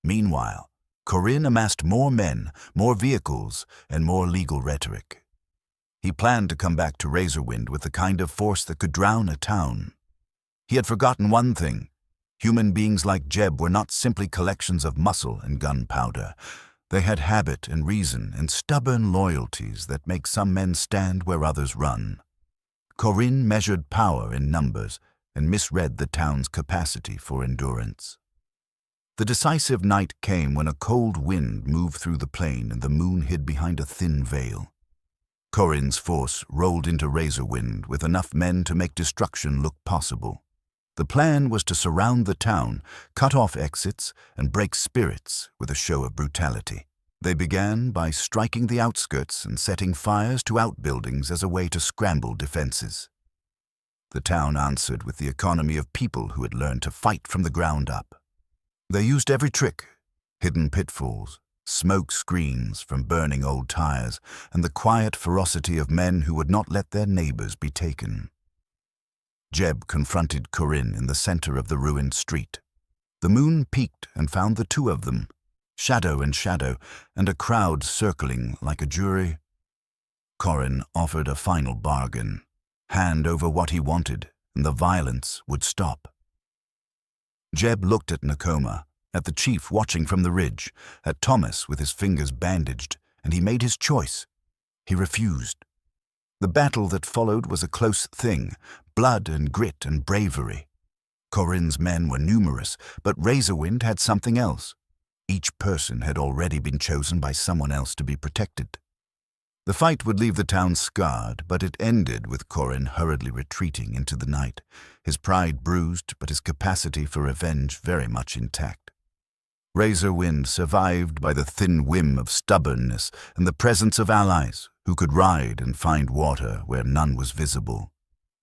Meanwhile, Corinne amassed more men, more vehicles, and more legal rhetoric. He planned to come back to Razorwind with the kind of force that could drown a town. He had forgotten one thing. Human beings like Jeb were not simply collections of muscle and gunpowder. They had habit and reason and stubborn loyalties that make some men stand where others run. Corinne measured power in numbers and misread the town's capacity for endurance. The decisive night came when a cold wind moved through the plain and the moon hid behind a thin veil. Corinne's force rolled into Razorwind with enough men to make destruction look possible. The plan was to surround the town, cut off exits, and break spirits with a show of brutality. They began by striking the outskirts and setting fires to outbuildings as a way to scramble defenses. The town answered with the economy of people who had learned to fight from the ground up. They used every trick: hidden pitfalls, smoke screens from burning old tires, and the quiet ferocity of men who would not let their neighbors be taken. Jeb confronted Corinne in the center of the ruined street. The moon peaked and found the two of them, shadow and shadow, and a crowd circling like a jury. Corinne offered a final bargain: hand over what he wanted, and the violence would stop. Jeb looked at Nakoma, at the chief watching from the ridge, at Thomas with his fingers bandaged, and he made his choice. He refused. The battle that followed was a close thing, blood and grit and bravery. Corinne's men were numerous, but Razorwind had something else. Each person had already been chosen by someone else to be protected. The fight would leave the town scarred, but it ended with Corinne hurriedly retreating into the night, his pride bruised but his capacity for revenge very much intact. Razorwind survived by the thin whim of stubbornness and the presence of allies who could ride and find water where none was visible.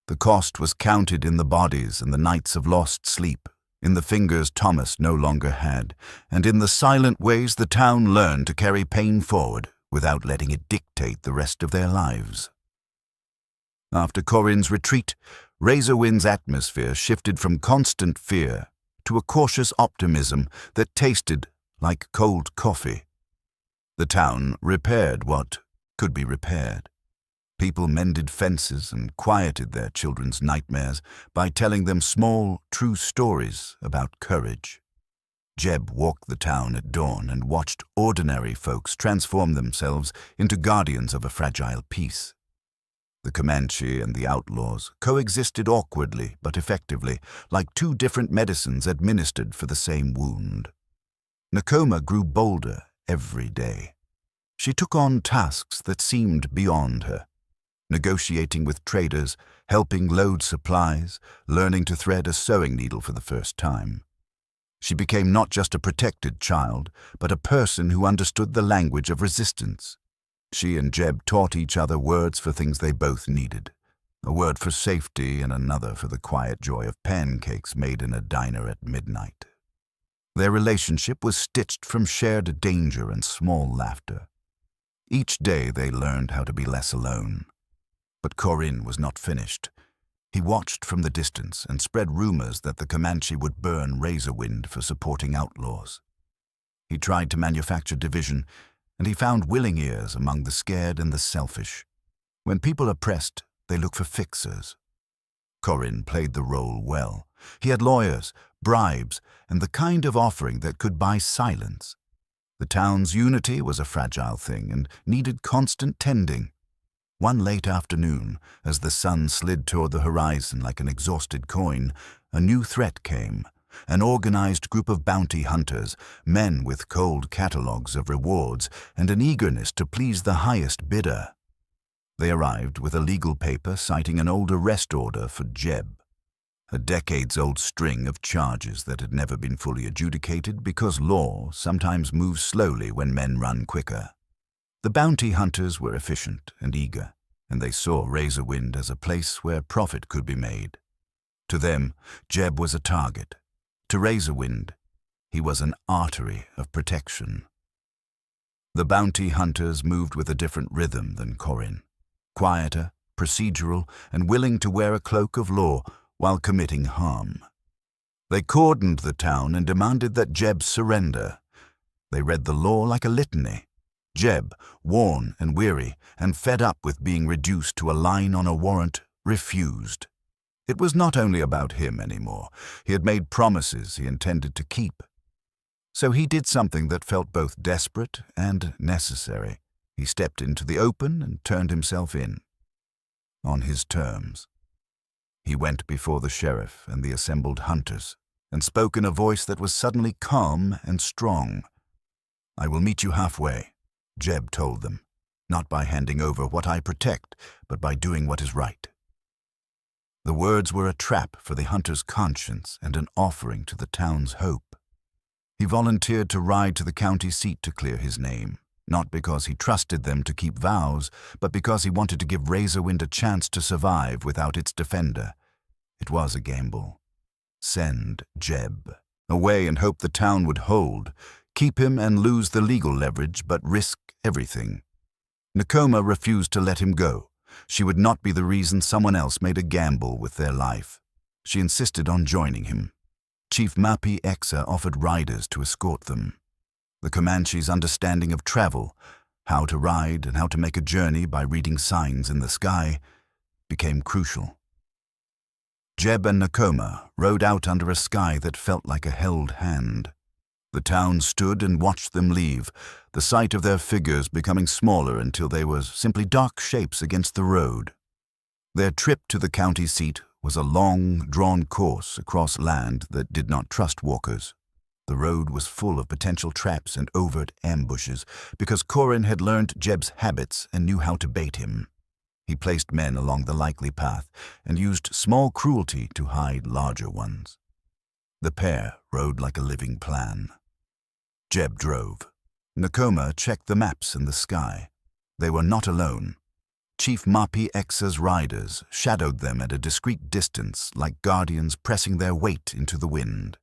The cost was counted in the bodies and the nights of lost sleep, in the fingers Thomas no longer had, and in the silent ways the town learned to carry pain forward without letting it dictate the rest of their lives. After Corinne's retreat, Razorwind's atmosphere shifted from constant fear to a cautious optimism that tasted like cold coffee. The town repaired what could be repaired. People mended fences and quieted their children's nightmares by telling them small, true stories about courage. Jeb walked the town at dawn and watched ordinary folks transform themselves into guardians of a fragile peace. The Comanche and the Outlaws coexisted awkwardly but effectively, like two different medicines administered for the same wound. Nakoma grew bolder every day. She took on tasks that seemed beyond her, negotiating with traders, helping load supplies, learning to thread a sewing needle for the first time. She became not just a protected child, but a person who understood the language of resistance. She and Jeb taught each other words for things they both needed, a word for safety and another for the quiet joy of pancakes made in a diner at midnight. Their relationship was stitched from shared danger and small laughter. Each day they learned how to be less alone. But Corinne was not finished. He watched from the distance and spread rumors that the Comanche would burn Razorwind for supporting outlaws. He tried to manufacture division, and he found willing ears among the scared and the selfish. When people are pressed, they look for fixers. Corinne played the role well. He had lawyers, bribes, and the kind of offering that could buy silence. The town's unity was a fragile thing and needed constant tending. One late afternoon, as the sun slid toward the horizon like an exhausted coin, a new threat came. An organized group of bounty hunters, men with cold catalogs of rewards and an eagerness to please the highest bidder. They arrived with a legal paper citing an old arrest order for Jeb. a decades-old string of charges that had never been fully adjudicated because law sometimes moves slowly when men run quicker. The bounty hunters were efficient and eager, and they saw Razorwind as a place where profit could be made. To them, Jeb was a target. To Razorwind, he was an artery of protection. The bounty hunters moved with a different rhythm than Corin, quieter, procedural, and willing to wear a cloak of law while committing harm. They cordoned the town and demanded that Jeb surrender. They read the law like a litany. Jeb, worn and weary and fed up with being reduced to a line on a warrant, refused. It was not only about him anymore. He had made promises he intended to keep. So he did something that felt both desperate and necessary. He stepped into the open and turned himself in. On his terms. He went before the sheriff and the assembled hunters and spoke in a voice that was suddenly calm and strong. "I will meet you halfway," Jeb told them, "not by handing over what I protect, but by doing what is right." The words were a trap for the hunter's conscience and an offering to the town's hope. He volunteered to ride to the county seat to clear his name, not because he trusted them to keep vows, but because he wanted to give Razorwind a chance to survive without its defender. It was a gamble. Send Jeb away and hope the town would hold, keep him and lose the legal leverage, but risk everything. Nakoma refused to let him go. She would not be the reason someone else made a gamble with their life. She insisted on joining him. Chief Mapi Exa offered riders to escort them. The Comanche's understanding of travel, how to ride and how to make a journey by reading signs in the sky, became crucial. Jeb and Nakoma rode out under a sky that felt like a held hand. The town stood and watched them leave, the sight of their figures becoming smaller until they were simply dark shapes against the road. Their trip to the county seat was a long, drawn course across land that did not trust walkers. The road was full of potential traps and overt ambushes because Corin had learned Jeb's habits and knew how to bait him. He placed men along the likely path and used small cruelty to hide larger ones. The pair rode like a living plan. Jeb drove. Nakoma checked the maps in the sky. They were not alone. Chief Mapi Exa's riders shadowed them at a discreet distance like guardians pressing their weight into the wind.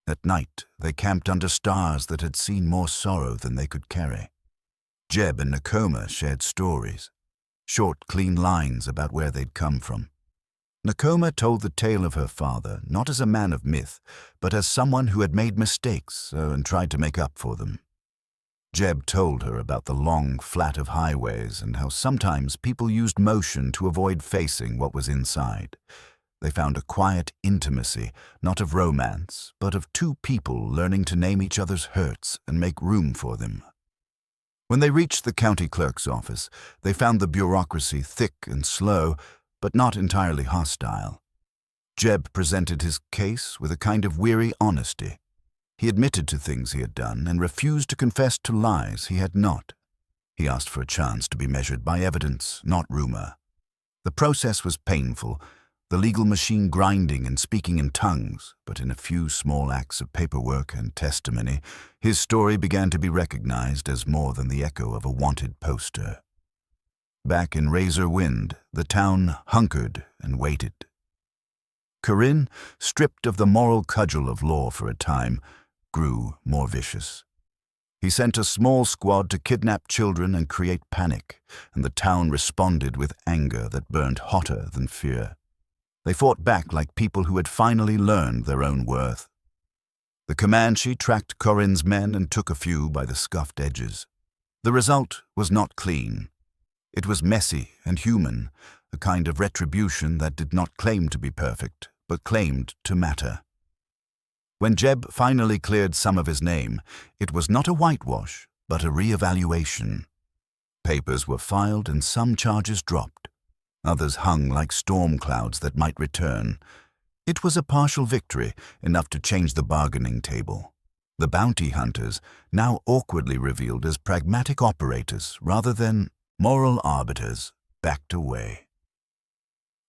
At night, they camped under stars that had seen more sorrow than they could carry. Jeb and Nakoma shared stories, short, clean lines about where they'd come from. Nakoma told the tale of her father, not as a man of myth, but as someone who had made mistakes and tried to make up for them. Jeb told her about the long, flat of highways and how sometimes people used motion to avoid facing what was inside. They found a quiet intimacy, not of romance, but of two people learning to name each other's hurts and make room for them. When they reached the county clerk's office, they found the bureaucracy thick and slow, but not entirely hostile. Jeb presented his case with a kind of weary honesty. He admitted to things he had done and refused to confess to lies he had not. He asked for a chance to be measured by evidence, not rumor. The process was painful, the legal machine grinding and speaking in tongues, but in a few small acts of paperwork and testimony, his story began to be recognized as more than the echo of a wanted poster. Back in Razorwind, the town hunkered and waited. Corin, stripped of the moral cudgel of law for a time, grew more vicious. He sent a small squad to kidnap children and create panic, and the town responded with anger that burned hotter than fear. They fought back like people who had finally learned their own worth. The Comanche tracked Corin's men and took a few by the scuffed edges. The result was not clean. It was messy and human, a kind of retribution that did not claim to be perfect, but claimed to matter. When Jeb finally cleared some of his name, it was not a whitewash, but a re-evaluation. Papers were filed and some charges dropped. Others hung like storm clouds that might return. It was a partial victory, enough to change the bargaining table. The bounty hunters, now awkwardly revealed as pragmatic operators rather than moral arbiters, backed away.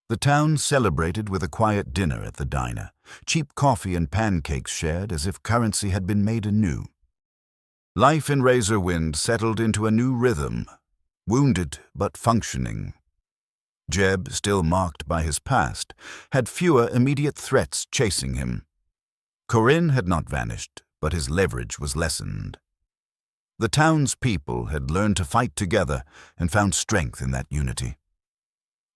The town celebrated with a quiet dinner at the diner, cheap coffee and pancakes shared as if currency had been made anew. Life in Razorwind settled into a new rhythm, wounded but functioning. Jeb, still marked by his past, had fewer immediate threats chasing him. Corinne had not vanished, but his leverage was lessened. The town's people had learned to fight together and found strength in that unity.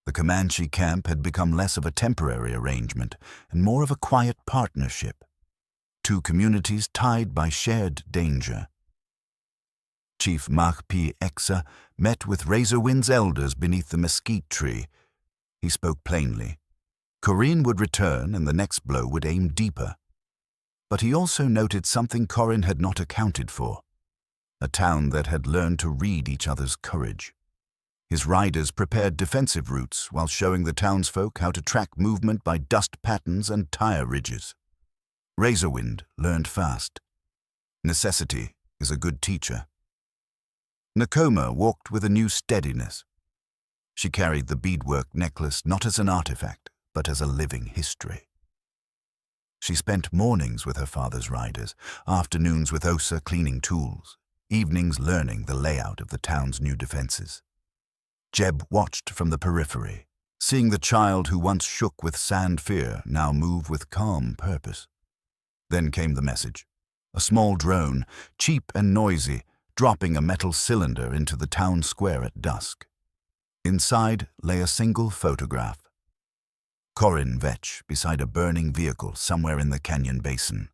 The Comanche camp had become less of a temporary arrangement and more of a quiet partnership. Two communities tied by shared danger. Chief Mahpi Exa met with Razorwind's elders beneath the mesquite tree. He spoke plainly. Corinne would return and the next blow would aim deeper. But he also noted something Corinne had not accounted for. A town that had learned to read each other's courage. His riders prepared defensive routes while showing the townsfolk how to track movement by dust patterns and tire ridges. Razorwind learned fast. Necessity is a good teacher. Nakoma walked with a new steadiness. She carried the beadwork necklace not as an artifact, but as a living history. She spent mornings with her father's riders, afternoons with Osa cleaning tools, evenings learning the layout of the town's new defenses. Jeb watched from the periphery, seeing the child who once shook with sand fear now move with calm purpose. Then came the message. A small drone, cheap and noisy, dropping a metal cylinder into the town square at dusk. Inside lay a single photograph. Corinne Vetch beside a burning vehicle somewhere in the canyon basin.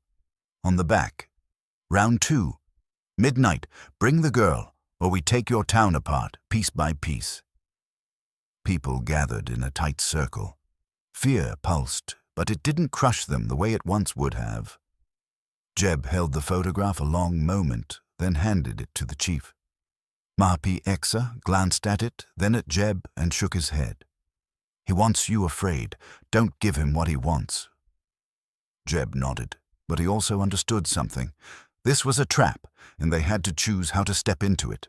On the back, Round 2. Midnight, bring the girl, or we take your town apart, piece by piece. People gathered in a tight circle. Fear pulsed, but it didn't crush them the way it once would have. Jeb held the photograph a long moment, then handed it to the chief. Mahpi Exa glanced at it, then at Jeb, and shook his head. He wants you afraid. Don't give him what he wants. Jeb nodded, but he also understood something. This was a trap, and they had to choose how to step into it.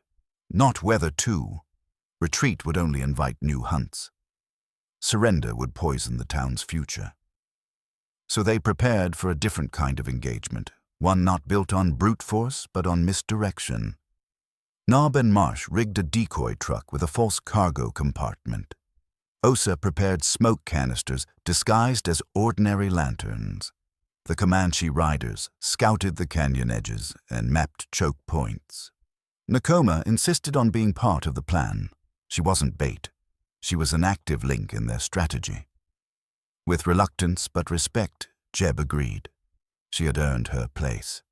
Not whether to. Retreat would only invite new hunts. Surrender would poison the town's future. So they prepared for a different kind of engagement, one not built on brute force, but on misdirection. Nob and Marsh rigged a decoy truck with a false cargo compartment. Osa prepared smoke canisters disguised as ordinary lanterns. The Comanche riders scouted the canyon edges and mapped choke points. Nakoma insisted on being part of the plan. She wasn't bait. She was an active link in their strategy. With reluctance but respect, Jeb agreed. She had earned her place.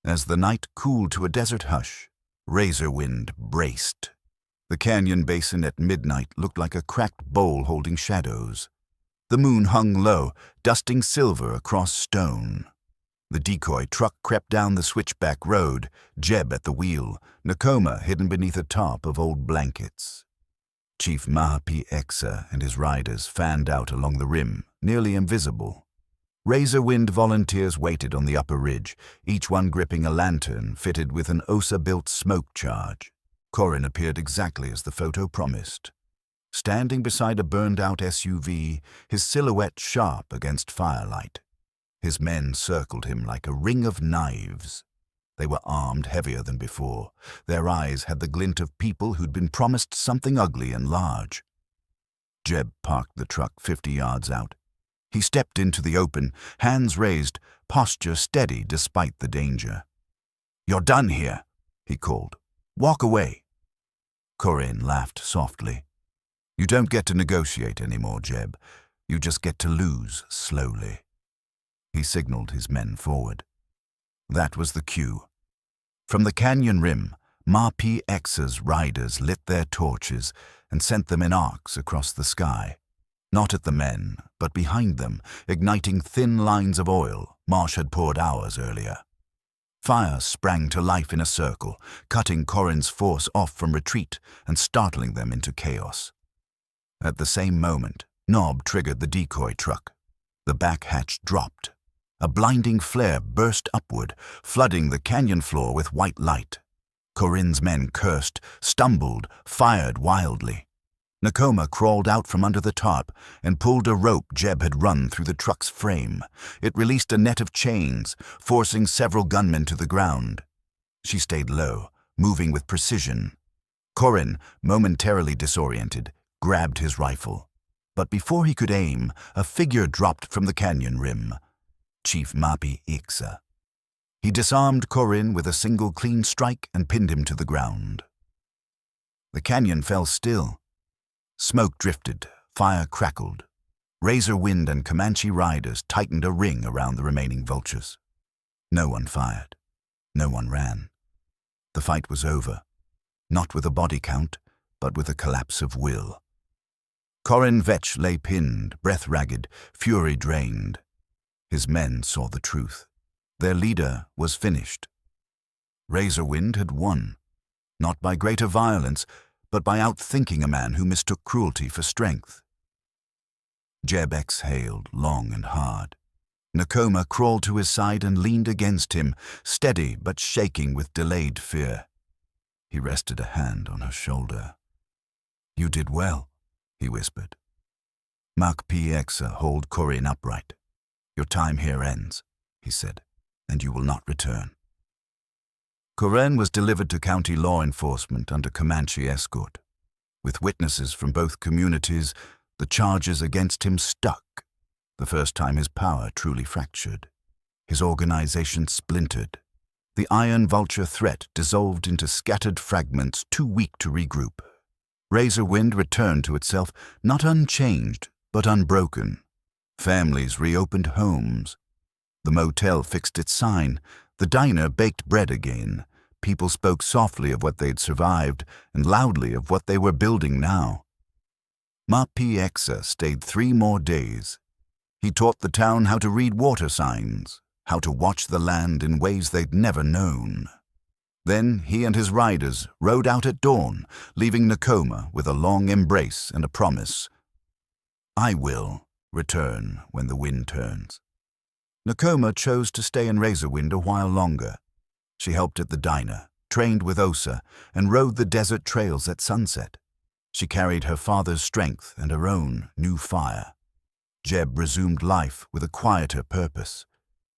As the night cooled to a desert hush, Razorwind braced. The canyon basin at midnight looked like a cracked bowl holding shadows. The moon hung low, dusting silver across stone. The decoy truck crept down the switchback road, Jeb at the wheel, Nakoma hidden beneath a top of old blankets. Chief Mahpi Exa and his riders fanned out along the rim, nearly invisible. Razorwind volunteers waited on the upper ridge, each one gripping a lantern fitted with an Osa-built smoke charge. Corinne appeared exactly as the photo promised. Standing beside a burned-out SUV, his silhouette sharp against firelight. His men circled him like a ring of knives. They were armed heavier than before. Their eyes had the glint of people who'd been promised something ugly and large. Jeb parked the truck 50 yards out. He stepped into the open, hands raised, posture steady despite the danger. "You're done here," he called. "Walk away." Corinne laughed softly. "You don't get to negotiate anymore, Jeb. You just get to lose slowly." He signaled his men forward. That was the cue. From the canyon rim, Mahpi Exa's riders lit their torches and sent them in arcs across the sky. Not at the men, but behind them, igniting thin lines of oil Marsh had poured hours earlier. Fire sprang to life in a circle, cutting Corinne's force off from retreat and startling them into chaos. At the same moment, Nob triggered the decoy truck. The back hatch dropped. A blinding flare burst upward, flooding the canyon floor with white light. Corinne's men cursed, stumbled, fired wildly. Nakoma crawled out from under the tarp and pulled a rope Jeb had run through the truck's frame. It released a net of chains, forcing several gunmen to the ground. She stayed low, moving with precision. Corin, momentarily disoriented, grabbed his rifle. But before he could aim, a figure dropped from the canyon rim. Chief Mapi Ixa. He disarmed Corin with a single clean strike and pinned him to the ground. The canyon fell still. Smoke drifted, fire crackled. Razor Wind and Comanche riders tightened a ring around the remaining vultures. No one fired. No one ran. The fight was over, not with a body count, but with a collapse of will. Corin Vetch lay pinned, breath ragged, fury drained. His men saw the truth. Their leader was finished. Razor Wind had won, not by greater violence, but by outthinking a man who mistook cruelty for strength. Jeb exhaled long and hard. Nakoma crawled to his side and leaned against him, steady but shaking with delayed fear. He rested a hand on her shoulder. "You did well," he whispered. "Mak Piexa, hold Corin upright. Your time here ends," he said, "and you will not return." Corin was delivered to county law enforcement under Comanche escort. With witnesses from both communities, the charges against him stuck. The first time his power truly fractured. His organization splintered. The Iron Vulture threat dissolved into scattered fragments too weak to regroup. Razor Wind returned to itself, not unchanged, but unbroken. Families reopened homes. The motel fixed its sign. The diner baked bread again. People spoke softly of what they'd survived and loudly of what they were building now. Ma Piexa stayed 3 more days. He taught the town how to read water signs, how to watch the land in ways they'd never known. Then he and his riders rode out at dawn, leaving Nakoma with a long embrace and a promise. "I will return when the wind turns." Nakoma chose to stay in Razor Wind a while longer. She helped at the diner, trained with Osa, and rode the desert trails at sunset. She carried her father's strength and her own new fire. Jeb resumed life with a quieter purpose.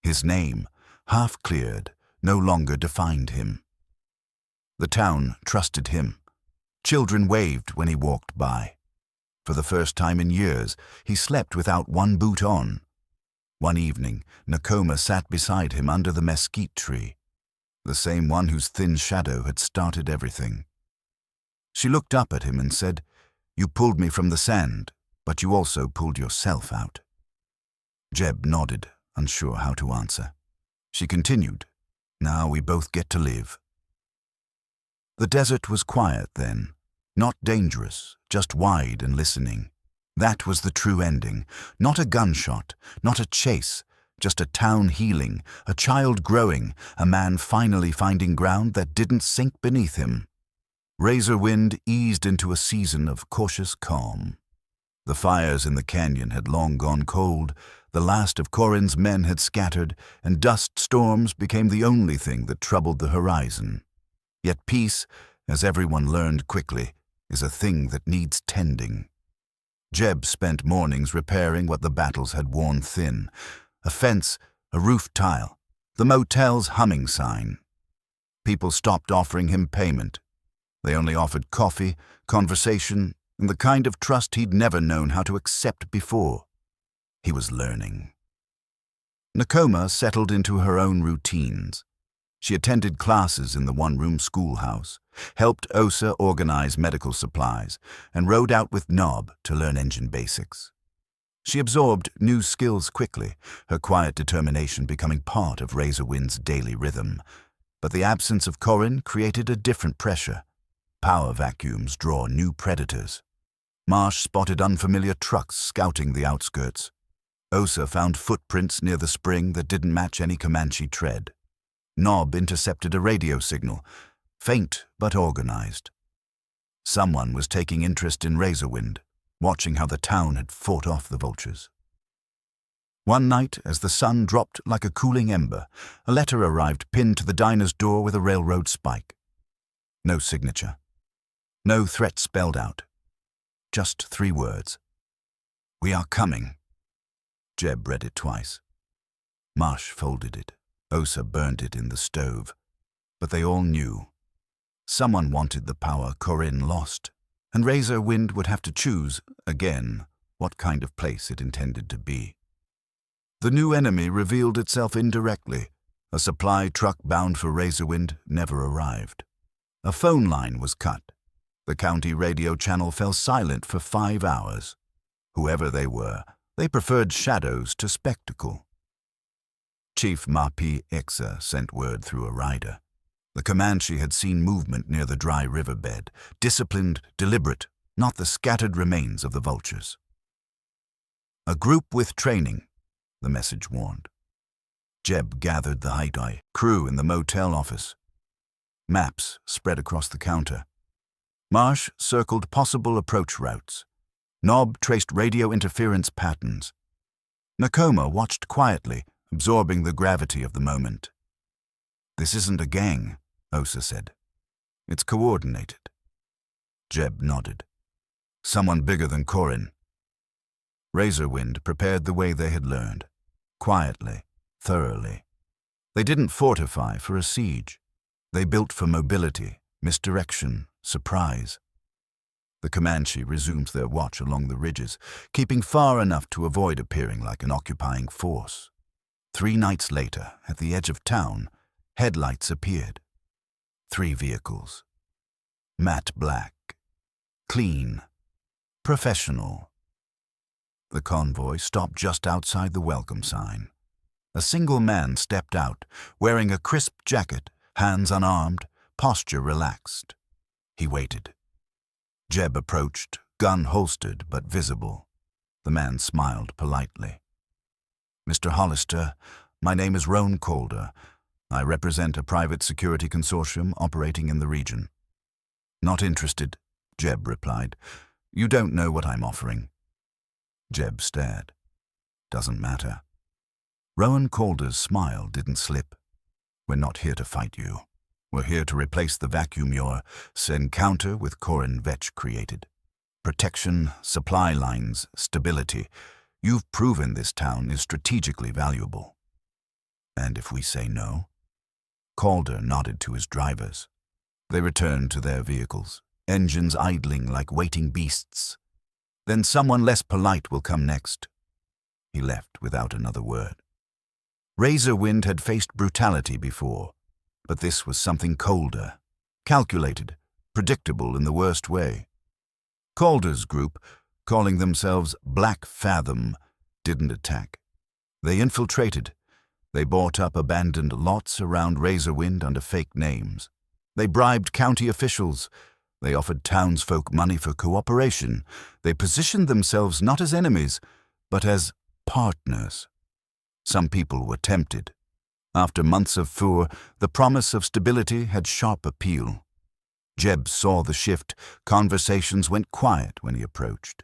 His name, half cleared, no longer defined him. The town trusted him. Children waved when he walked by. For the first time in years, he slept without one boot on. One evening, Nakoma sat beside him under the mesquite tree, the same one whose thin shadow had started everything. She looked up at him and said, "You pulled me from the sand, but you also pulled yourself out." Jeb nodded, unsure how to answer. She continued, "Now we both get to live." The desert was quiet then, not dangerous, just wide and listening. That was the true ending. Not a gunshot, not a chase, just a town healing, a child growing, a man finally finding ground that didn't sink beneath him. Razor Wind eased into a season of cautious calm. The fires in the canyon had long gone cold, the last of Corin's men had scattered, and dust storms became the only thing that troubled the horizon. Yet peace, as everyone learned quickly, is a thing that needs tending. Jeb spent mornings repairing what the battles had worn thin. A fence, a roof tile, the motel's humming sign. People stopped offering him payment. They only offered coffee, conversation, and the kind of trust he'd never known how to accept before. He was learning. Nakoma settled into her own routines. She attended classes in the one-room schoolhouse, helped Osa organize medical supplies, and rode out with Nob to learn engine basics. She absorbed new skills quickly, her quiet determination becoming part of Razor Wind's daily rhythm. But the absence of Corin created a different pressure. Power vacuums draw new predators. Marsh spotted unfamiliar trucks scouting the outskirts. Osa found footprints near the spring that didn't match any Comanche tread. Nob intercepted a radio signal, faint but organized. Someone was taking interest in Razor Wind, watching how the town had fought off the vultures. One night, as the sun dropped like a cooling ember, a letter arrived pinned to the diner's door with a railroad spike. No signature. No threat spelled out. just 3 words. "We are coming." Jeb read it twice. Marsh folded it. Osa burned it in the stove. But they all knew. Someone wanted the power Corinne lost, and Razor Wind would have to choose, again, what kind of place it intended to be. The new enemy revealed itself indirectly. A supply truck bound for Razorwind never arrived. A phone line was cut. The county radio channel fell silent for 5 hours. Whoever they were, they preferred shadows to spectacle. Chief Mapi Exa sent word through a rider. The Comanche had seen movement near the dry riverbed, disciplined, deliberate, not the scattered remains of the vultures. "A group with training," the message warned. Jeb gathered the Haidai crew in the motel office. Maps spread across the counter. Marsh circled possible approach routes. Nob traced radio interference patterns. Nakoma watched quietly, absorbing the gravity of the moment. "This isn't a gang," Osa said. "It's coordinated." Jeb nodded. "Someone bigger than Corin." Razorwind prepared the way they had learned. Quietly, thoroughly. They didn't fortify for a siege. They built for mobility, misdirection, surprise. The Comanche resumed their watch along the ridges, keeping far enough to avoid appearing like an occupying force. 3 nights later, at the edge of town, headlights appeared. 3 vehicles. Matte black. Clean. Professional. The convoy stopped just outside the welcome sign. A single man stepped out, wearing a crisp jacket, hands unarmed, posture relaxed. He waited. Jeb approached, gun holstered but visible. The man smiled politely. "Mr. Hollister, my name is Roan Calder. I represent a private security consortium operating in the region." "Not interested," Jeb replied. "You don't know what I'm offering." Jeb stared. "Doesn't matter." Roan Calder's smile didn't slip. "We're not here to fight you. We're here to replace the vacuum your encounter with Corin Vetch created. Protection, supply lines, stability. You've proven this town is strategically valuable." "And if we say no?" Calder nodded to his drivers. They returned to their vehicles, engines idling like waiting beasts. "Then someone less polite will come next." He left without another word. Razorwind had faced brutality before, but this was something colder, calculated, predictable in the worst way. Calder's group, calling themselves Black Fathom, didn't attack. They infiltrated. They bought up abandoned lots around Razorwind under fake names. They bribed county officials. They offered townsfolk money for cooperation. They positioned themselves not as enemies, but as partners. Some people were tempted. After months of fur, the promise of stability had sharp appeal. Jeb saw the shift. Conversations went quiet when he approached.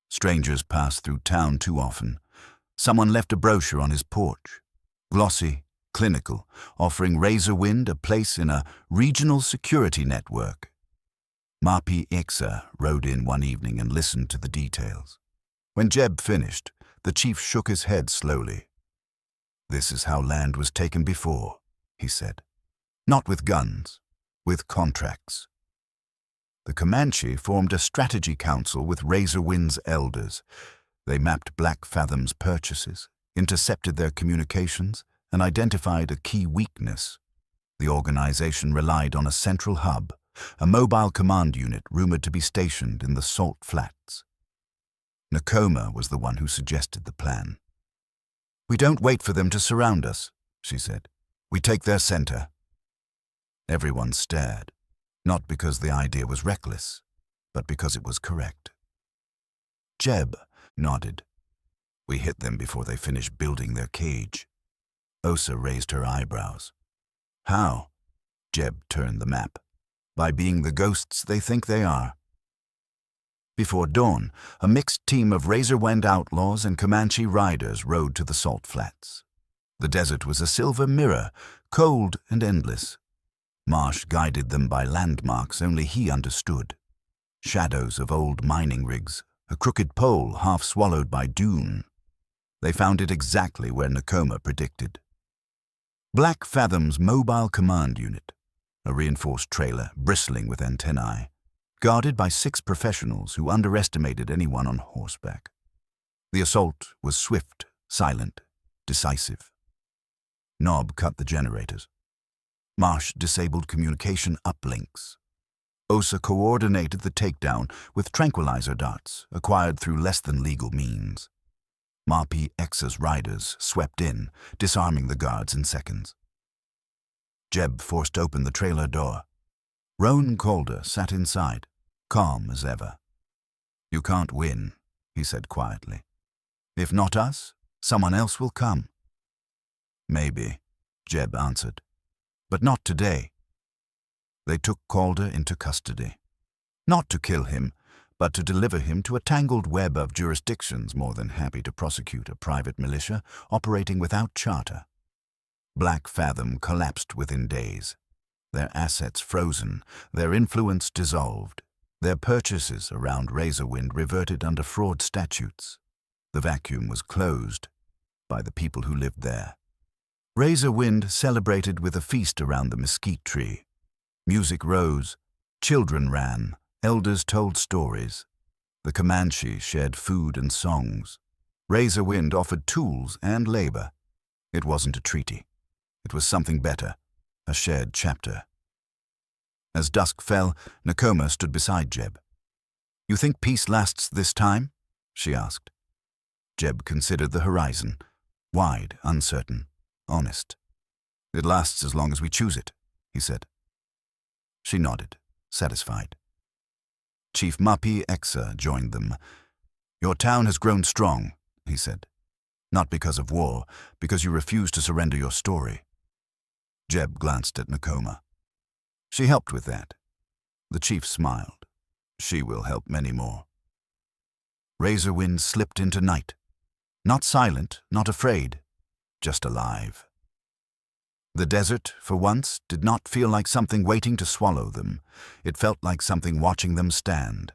Strangers passed through town too often. Someone left a brochure on his porch. Glossy, clinical, offering Razorwind a place in a regional security network. Mapi Exa rode in one evening and listened to the details. When Jeb finished, the chief shook his head slowly. "This is how land was taken before," he said. "Not with guns, with contracts." The Comanche formed a strategy council with Razorwind's elders. They mapped Black Fathom's purchases, intercepted their communications, and identified a key weakness. The organization relied on a central hub, a mobile command unit rumored to be stationed in the Salt Flats. Nakoma was the one who suggested the plan. "We don't wait for them to surround us," she said. "We take their center." Everyone stared, not because the idea was reckless, but because it was correct. Jeb nodded. "We hit them before they finish building their cage." Osa raised her eyebrows. "How?" Jeb turned the map. "By being the ghosts they think they are." Before dawn, a mixed team of Razorwind outlaws and Comanche riders rode to the Salt Flats. The desert was a silver mirror, cold and endless. Marsh guided them by landmarks only he understood. shadows of old mining rigs, a crooked pole half swallowed by dune. They found it exactly where Nakoma predicted. Black Fathom's mobile command unit, a reinforced trailer bristling with antennae, guarded by 6 professionals who underestimated anyone on horseback. The assault was swift, silent, decisive. Nob cut the generators. Marsh disabled communication uplinks. Osa coordinated the takedown with tranquilizer darts acquired through less than legal means. Mapi X's riders swept in, disarming the guards in seconds. Jeb forced open the trailer door. Roan Calder sat inside, calm as ever. "You can't win," he said quietly. "If not us, someone else will come." "Maybe," Jeb answered. "But not today." They took Calder into custody. Not to kill him, but to deliver him to a tangled web of jurisdictions more than happy to prosecute a private militia operating without charter. Black Fathom collapsed within days. Their assets frozen, their influence dissolved, their purchases around Razorwind reverted under fraud statutes. The vacuum was closed by the people who lived there. Razorwind celebrated with a feast around the mesquite tree. Music rose, children ran, elders told stories. The Comanche shared food and songs. Razorwind offered tools and labor. It wasn't a treaty. It was something better, a shared chapter. As dusk fell, Nakoma stood beside Jeb. "You think peace lasts this time?" she asked. Jeb considered the horizon, wide, uncertain, honest. "It lasts as long as we choose it," he said. She nodded, satisfied. Chief Mapi Exa joined them. "Your town has grown strong," he said. "Not because of war, because you refuse to surrender your story." Jeb glanced at Nakoma. "She helped with that." The chief smiled. "She will help many more." Razorwind slipped into night. Not silent, not afraid, just alive. The desert, for once, did not feel like something waiting to swallow them. It felt like something watching them stand.